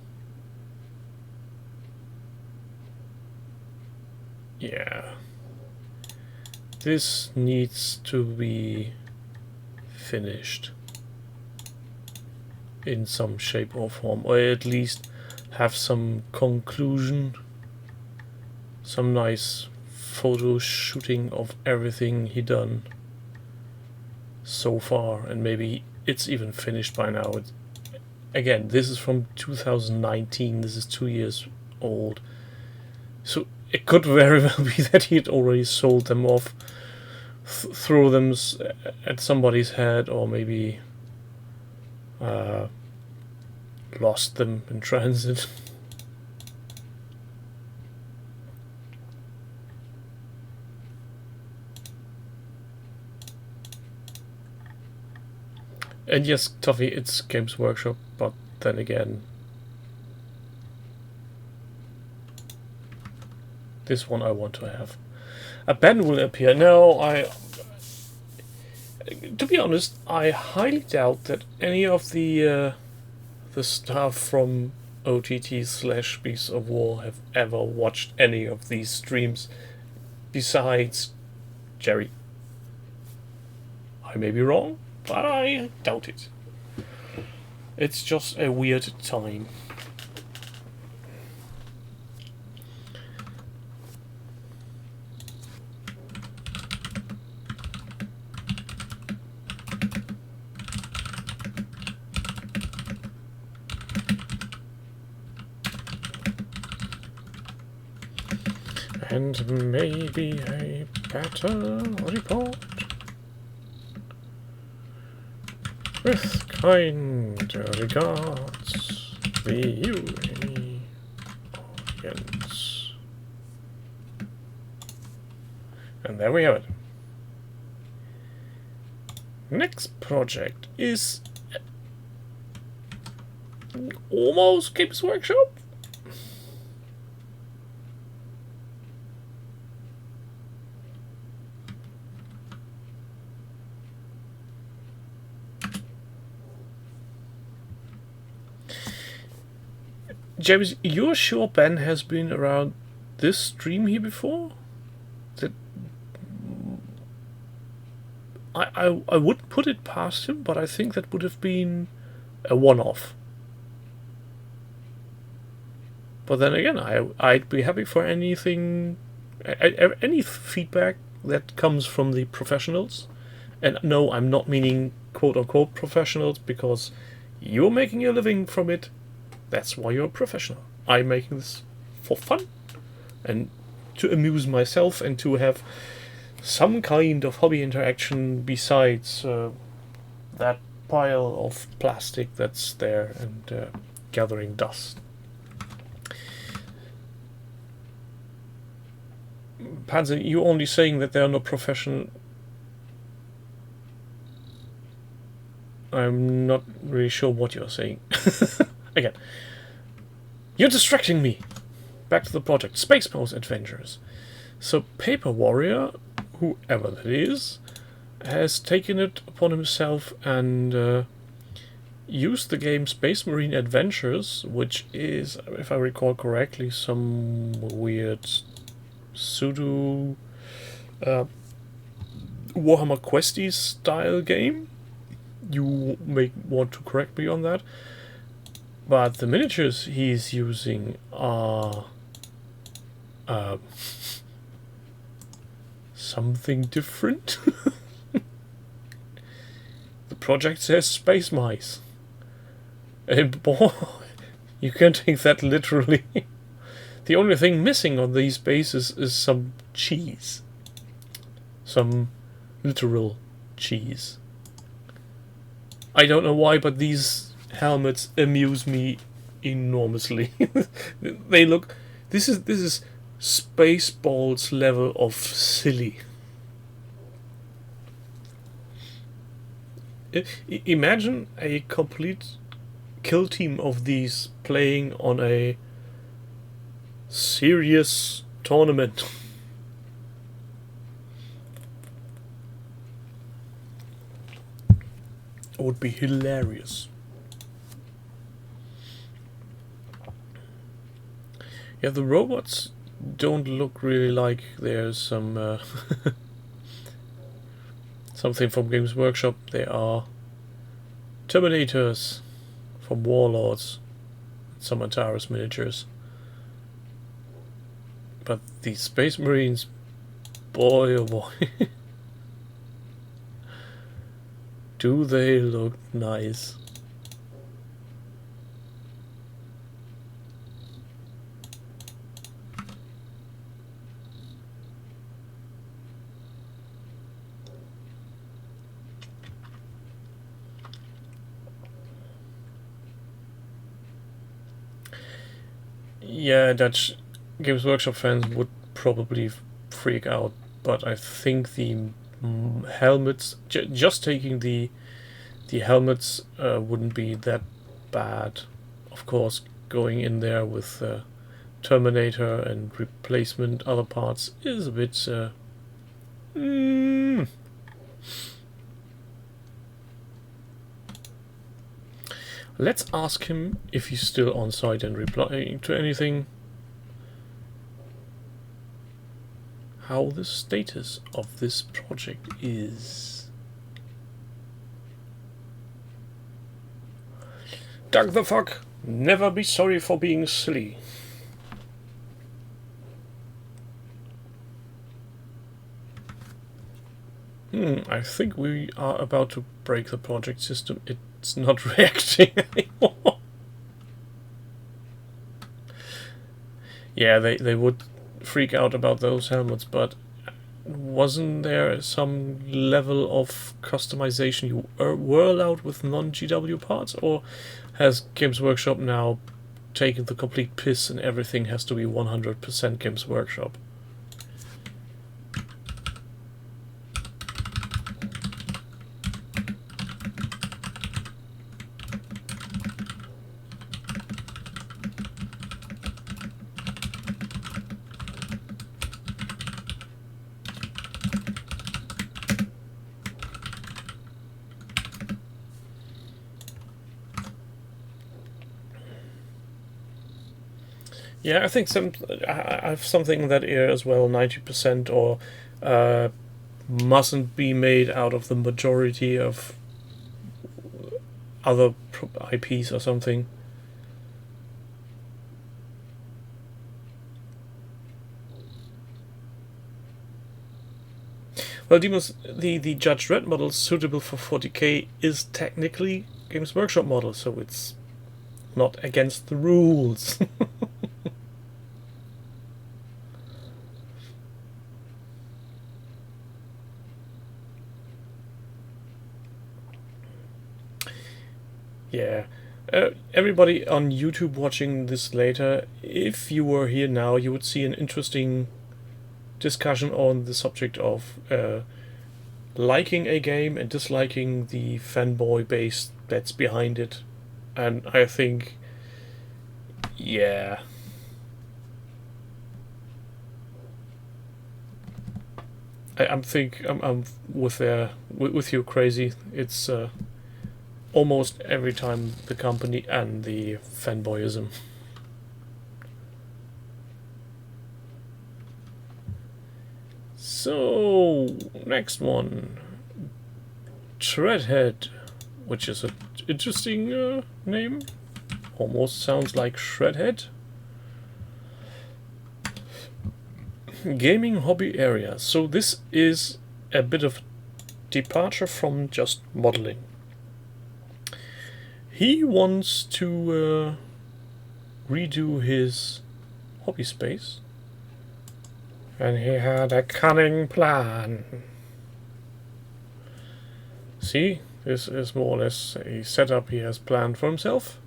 Yeah. This needs to be finished in some shape or form, or at least have some conclusion, some nice photo shooting of everything he done so far, and maybe it's even finished by now. Again, this is from 2019, this is 2 years old, so it could very well be that he'd already sold them off, threw them at somebody's head, or maybe lost them in transit. And yes, Toffee, it's Games Workshop, but then again, this one I want to have. A pen will appear. No, to be honest, I highly doubt that any of the the staff from OTT/Beasts of War have ever watched any of these streams besides Jerry. I may be wrong, but I doubt it. It's just a weird time. And maybe a better report. With kind regards, the UAE audience. And there we have it. Next project is almost Games Workshop. James, you're sure Ben has been around this stream here before? That I wouldn't put it past him, but I think that would have been a one-off. But then again, I'd be happy for anything, any feedback that comes from the professionals. And no, I'm not meaning quote-unquote professionals, because you're making a living from it. That's why you're a professional. I'm making this for fun and to amuse myself and to have some kind of hobby interaction besides that pile of plastic that's there and gathering dust. Panzer, you're only saying that there are no professional. I'm not really sure what you're saying. Again, you're distracting me. Back to the project. Space Mouse Adventures. So Paper Warrior, whoever that is, has taken it upon himself and used the game Space Marine Adventures, which is, if I recall correctly, some weird pseudo Warhammer Questies style game. You may want to correct me on that. But the miniatures he's using are something different. The project says space mice. And boy, you can take that literally. The only thing missing on these bases is some cheese. Some literal cheese. I don't know why, but these helmets amuse me enormously. They look. This is Spaceballs level of silly. Imagine a complete kill team of these playing on a serious tournament. It would be hilarious. Yeah, the robots don't look really like there's some something from Games Workshop. They are Terminators from Warlords, some Antares miniatures. But these Space Marines, boy oh boy, do they look nice. Yeah, Dutch Games Workshop fans would probably freak out, but I think the helmets, just taking the helmets wouldn't be that bad. Of course, going in there with Terminator and replacement other parts is a bit Let's ask him if he's still on site and replying to anything. How the status of this project is. Doug the fuck, never be sorry for being silly. I think we are about to break the project system. It's not reacting anymore. Yeah, they would freak out about those helmets, but wasn't there some level of customization you were allowed with non-GW parts, or has Games Workshop now taken the complete piss and everything has to be 100% Games Workshop? Yeah, I think I have something in that area as well, 90% or mustn't be made out of the majority of other IPs or something. Well, Demon's, the Judge Dredd model suitable for 40k is technically Games Workshop model, so it's not against the rules. Yeah, everybody on YouTube watching this later, if you were here now, you would see an interesting discussion on the subject of liking a game and disliking the fanboy base that's behind it. And I think, yeah, I'm with you, Crazy. It's almost every time the company and the fanboyism. So, next one. Shredhead, which is an interesting name. Almost sounds like Shredhead. Gaming hobby area. So this is a bit of departure from just modeling. He wants to redo his hobby space, and he had a cunning plan. See, this is more or less a setup he has planned for himself.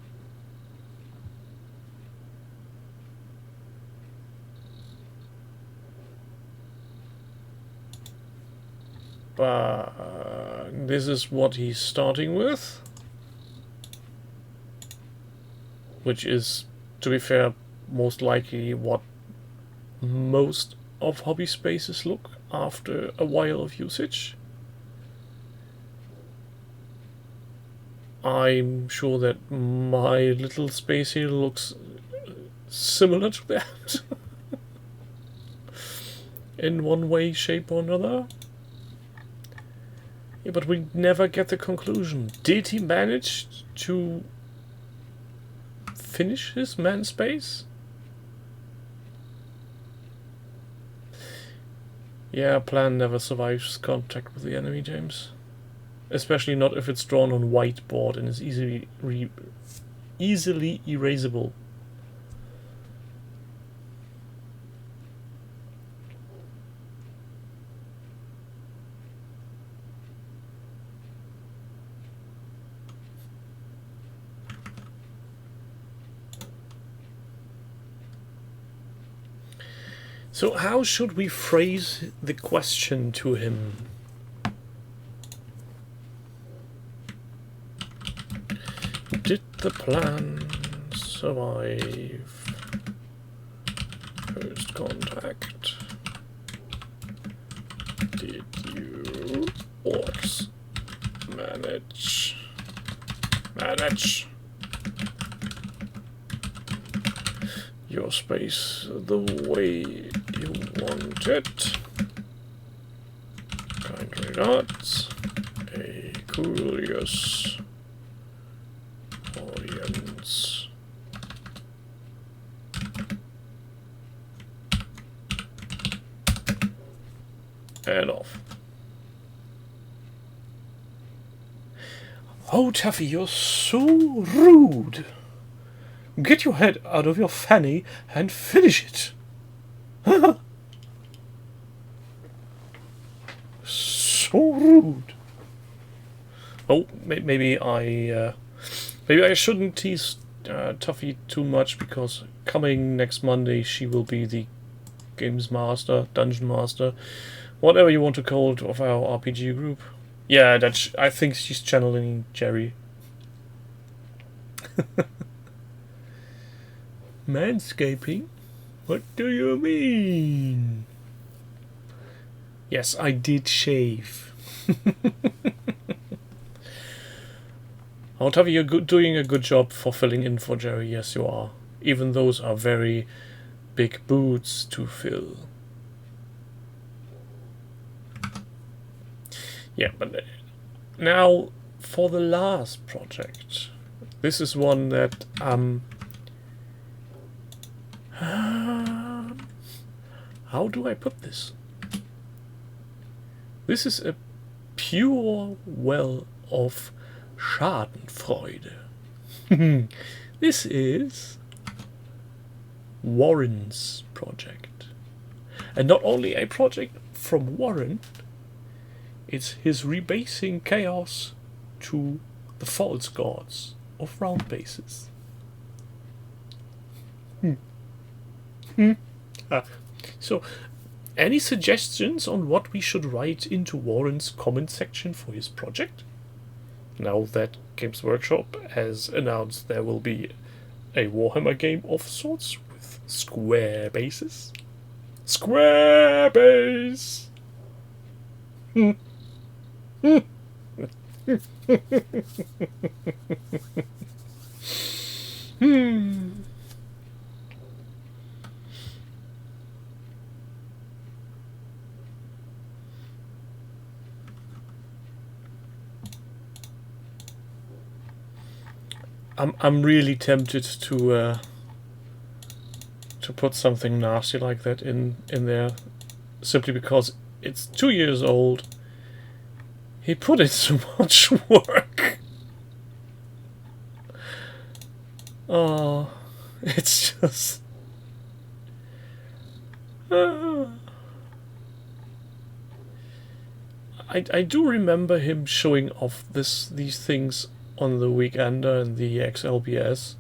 But this is what he's starting with. Which is, to be fair, most likely what most of hobby spaces look after a while of usage. I'm sure that my little space here looks similar to that. In one way, shape or another. Yeah, but we never get the conclusion. Did he manage to finish his man space? Yeah, plan never survives contact with the enemy, James. Especially not if it's drawn on whiteboard and is easily erasable. So how should we phrase the question to him? Did the plan survive first contact? Did you orcs manage your space the way you want it. Kind regards, a curious audience. And off. Oh, Taffy, you're so rude. Get your head out of your fanny and finish it. So rude. Oh, maybe I shouldn't tease Tuffy too much, because coming next Monday she will be the games master, dungeon master, whatever you want to call it, of our RPG group. Yeah, I think she's channeling Jerry. Manscaping? What do you mean? Yes, I did shave. Oh, Tavi, you're doing a good job for filling in for Jerry. Yes, you are. Even those are very big boots to fill. Yeah, but now for the last project. This is one that how do I put this? This is a pure well of Schadenfreude. This is Warren's project. And not only a project from Warren, it's his rebasing chaos to the false gods of round bases. So, any suggestions on what we should write into Warren's comment section for his project? Now that Games Workshop has announced there will be a Warhammer game of sorts with square bases. Square base! I'm really tempted to put something nasty like that in there, simply because it's 2 years old. He put in so much work. Oh, it's just. I do remember him showing off these things on the Weekender and the XLBS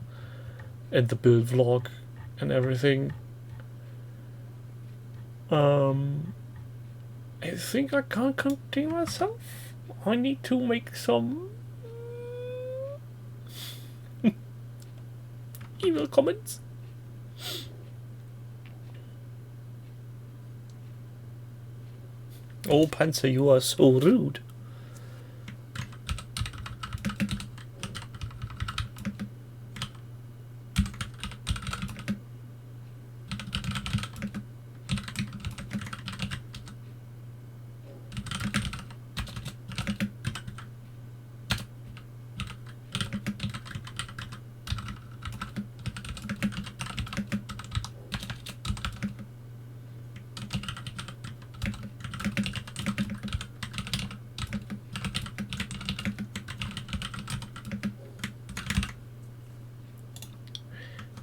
and the build vlog and everything. I think I can't contain myself. I need to make some evil comments. Oh, Panzer, you are so rude.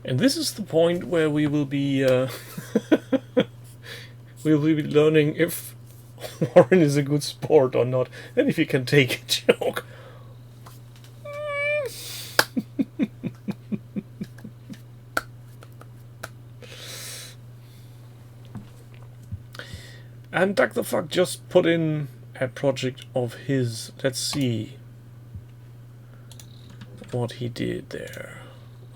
And this is the point where we will be we will be learning if Warren is a good sport or not, and if he can take a joke. And Duck the Fuck just put in a project of his. Let's see what he did there.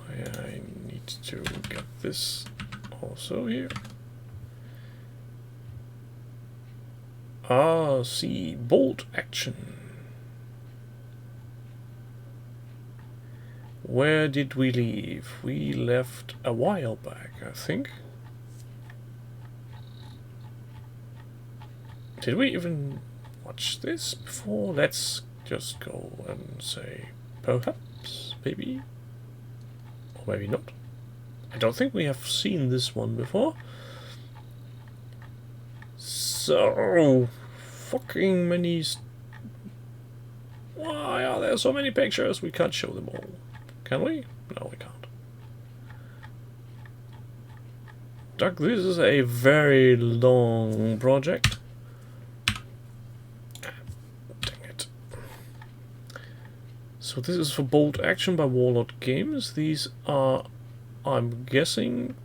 I need to get this also here. Ah, see, bolt action. where did we leave? We left a while back, I think. Did we even watch this before? Let's just go and say perhaps, maybe, or maybe not. I don't think we have seen this one before. So fucking many. Why are there so many pictures? We can't show them all. Can we? No, we can't. Doug, this is a very long project. Dang it. So this is for Bolt Action by Warlord Games. These are, I'm guessing,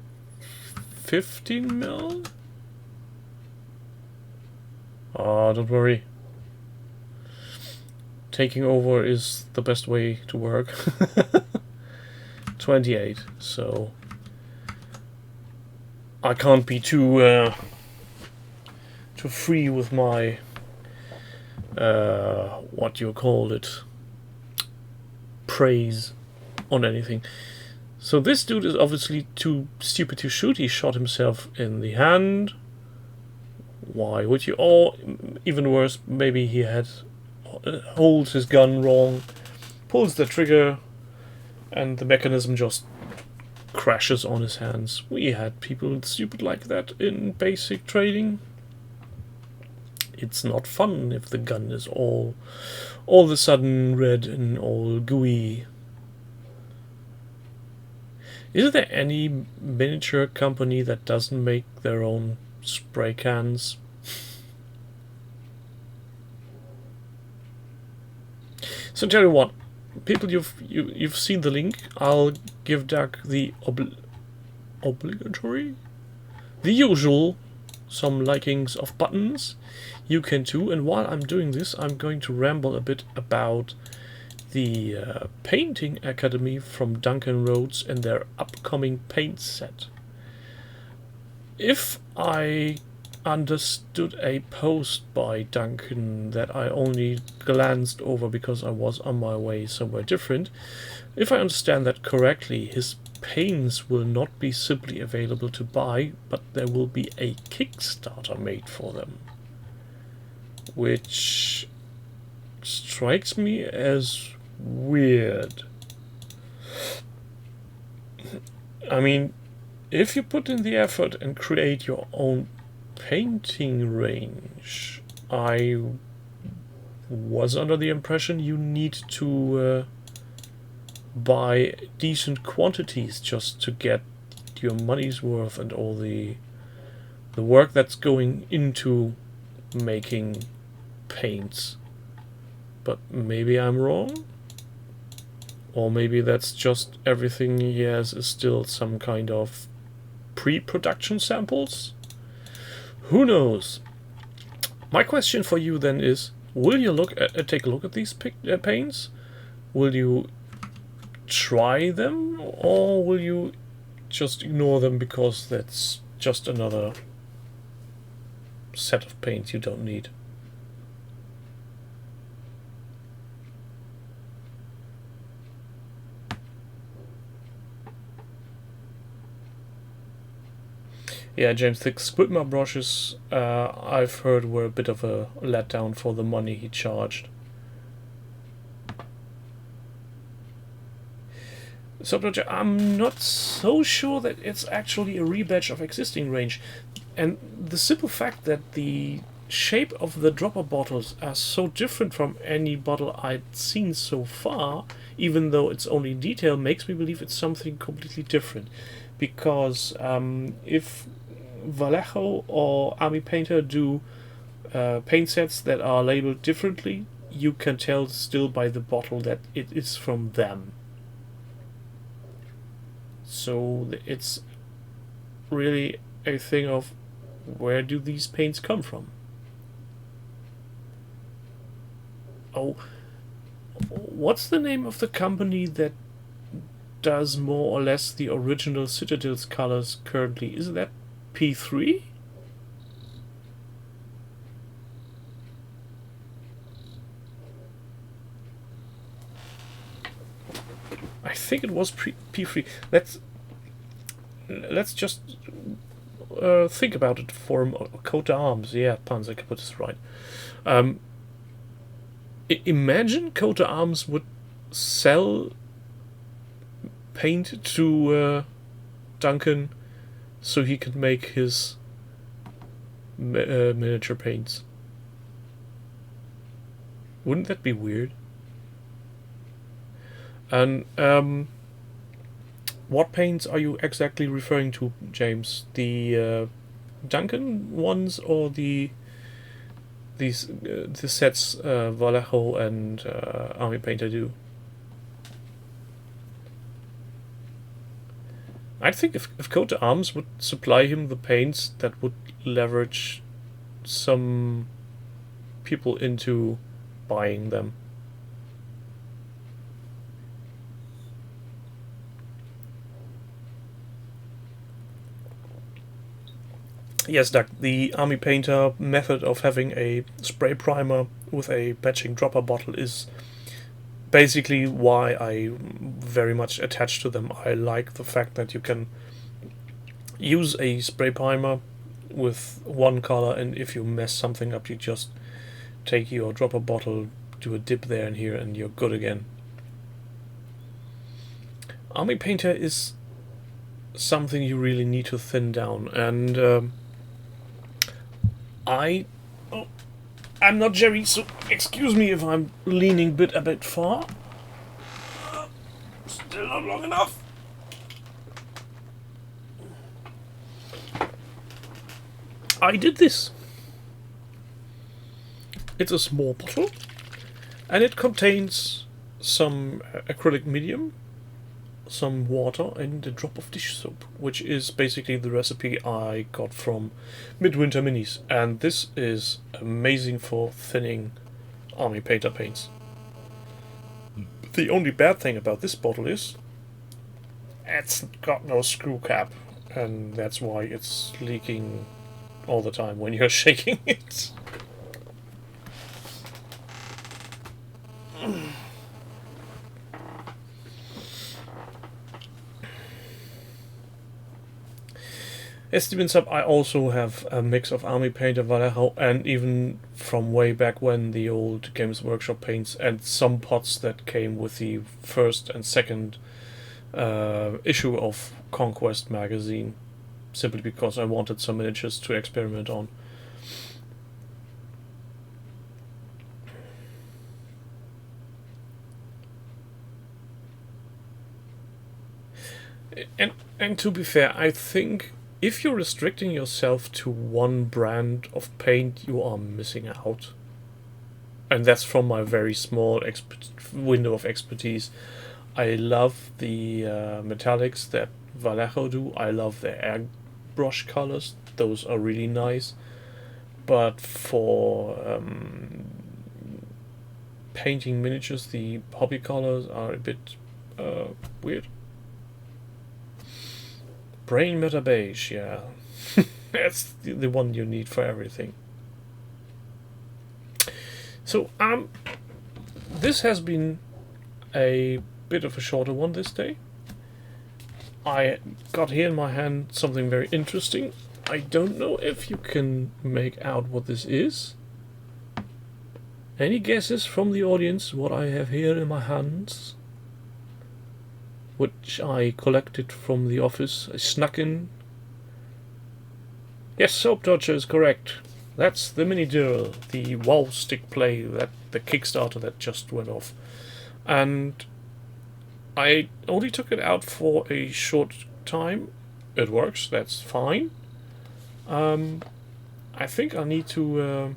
15 mil? Ah, don't worry. Taking over is the best way to work. 28, so I can't be too free with my what you call it, praise on anything. So this dude is obviously too stupid to shoot. He shot himself in the hand. Why would you? Or even worse, maybe he had holds his gun wrong, pulls the trigger, and the mechanism just crashes on his hands. We had people stupid like that in basic trading. It's not fun if the gun is all of a sudden red and all gooey. Is there any miniature company that doesn't make their own spray cans? So tell you what, people, you've seen the link. I'll give Doug the obligatory, the usual, some likings of buttons. You can too. And while I'm doing this, I'm going to ramble a bit about the Painting Academy from Duncan Rhodes and their upcoming paint set. If I understood a post by Duncan that I only glanced over because I was on my way somewhere different, if I understand that correctly, his paints will not be simply available to buy, but there will be a Kickstarter made for them, which strikes me as weird. I mean, if you put in the effort and create your own painting range, I was under the impression you need to buy decent quantities just to get your money's worth and all the work that's going into making paints. But maybe I'm wrong? Or maybe that's just everything he has is still some kind of pre-production samples? Who knows? My question for you then is, will you take a look at these paints? Will you try them, or will you just ignore them because that's just another set of paints you don't need? Yeah, James, the Squidmar brushes, I've heard, were a bit of a letdown for the money he charged. Subject, I'm not so sure that it's actually a rebatch of existing range. And the simple fact that the shape of the dropper bottles are so different from any bottle I'd seen so far, even though it's only detail, makes me believe it's something completely different. Because if Vallejo or Army Painter do paint sets that are labeled differently, you can tell still by the bottle that it is from them. So it's really a thing of, where do these paints come from? Oh, what's the name of the company that does more or less the original Citadel's colors currently? Is that P3? I think it was P3. Let's just think about it for a coat to arms. Yeah, Panzer kaput is right. Imagine coat to arms would sell paint to Duncan so he could make his miniature paints. Wouldn't that be weird? And what paints are you exactly referring to, James? The Duncan ones or the sets Vallejo and Army Painter do? I think if Coat to Arms would supply him the paints, that would leverage some people into buying them. Yes, Doug, the Army Painter method of having a spray primer with a patching dropper bottle is basically why I very much attach to them. I like the fact that you can use a spray primer with one color, and if you mess something up, you just take your dropper bottle, do a dip there and here, and you're good again. Army Painter is something you really need to thin down, and I'm not Jerry, so excuse me if I'm leaning a bit far. Still not long enough. I did this. It's a small bottle, and it contains some acrylic medium, some water, and a drop of dish soap, which is basically the recipe I got from Midwinter Minis. And this is amazing for thinning Army Painter paints. The only bad thing about this bottle is it's got no screw cap, and that's why it's leaking all the time when you're shaking it. Estimates up, I also have a mix of Army Painter, Vallejo, and even from way back when the old Games Workshop paints, and some pots that came with the first and second issue of Conquest magazine, simply because I wanted some miniatures to experiment on. And to be fair, I think if you're restricting yourself to one brand of paint, you are missing out. And that's from my very small window of expertise. I love the metallics that Vallejo do. I love the airbrush colors. Those are really nice. But for painting miniatures, the hobby colors are a bit weird. Brain matter beige, yeah. That's the one you need for everything. So, this has been a bit of a shorter one this day. I got here in my hand something very interesting. I don't know if you can make out what this is. Any guesses from the audience what I have here in my hands? Which I collected from the office. I snuck in. Yes, Soap Dodger is correct. That's the mini drill, the WoW stick play, that the Kickstarter that just went off. And I only took it out for a short time. It works, that's fine. I think I need to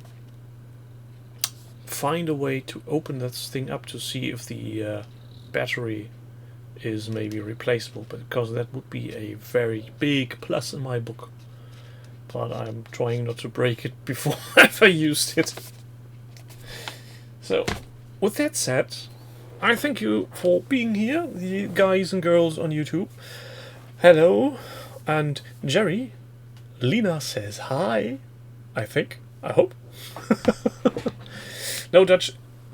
find a way to open that thing up to see if the battery is maybe replaceable, because that would be a very big plus in my book. But I'm trying not to break it before I've used it. So, with that said, I thank you for being here, the guys and girls on YouTube. Hello, and Jerry, Lena says hi, I think, I hope. No, Dutch,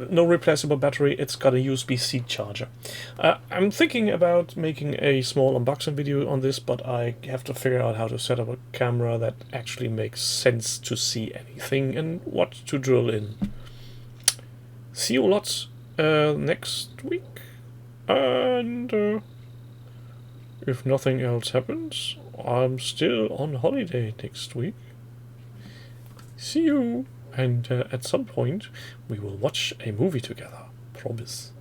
no replaceable battery. It's got a USB-C charger. I'm thinking about making a small unboxing video on this, but I have to figure out how to set up a camera that actually makes sense to see anything and what to drill in. See you lots next week, and if nothing else happens, I'm still on holiday next week. See you, and at some point we will watch a movie together. Promise.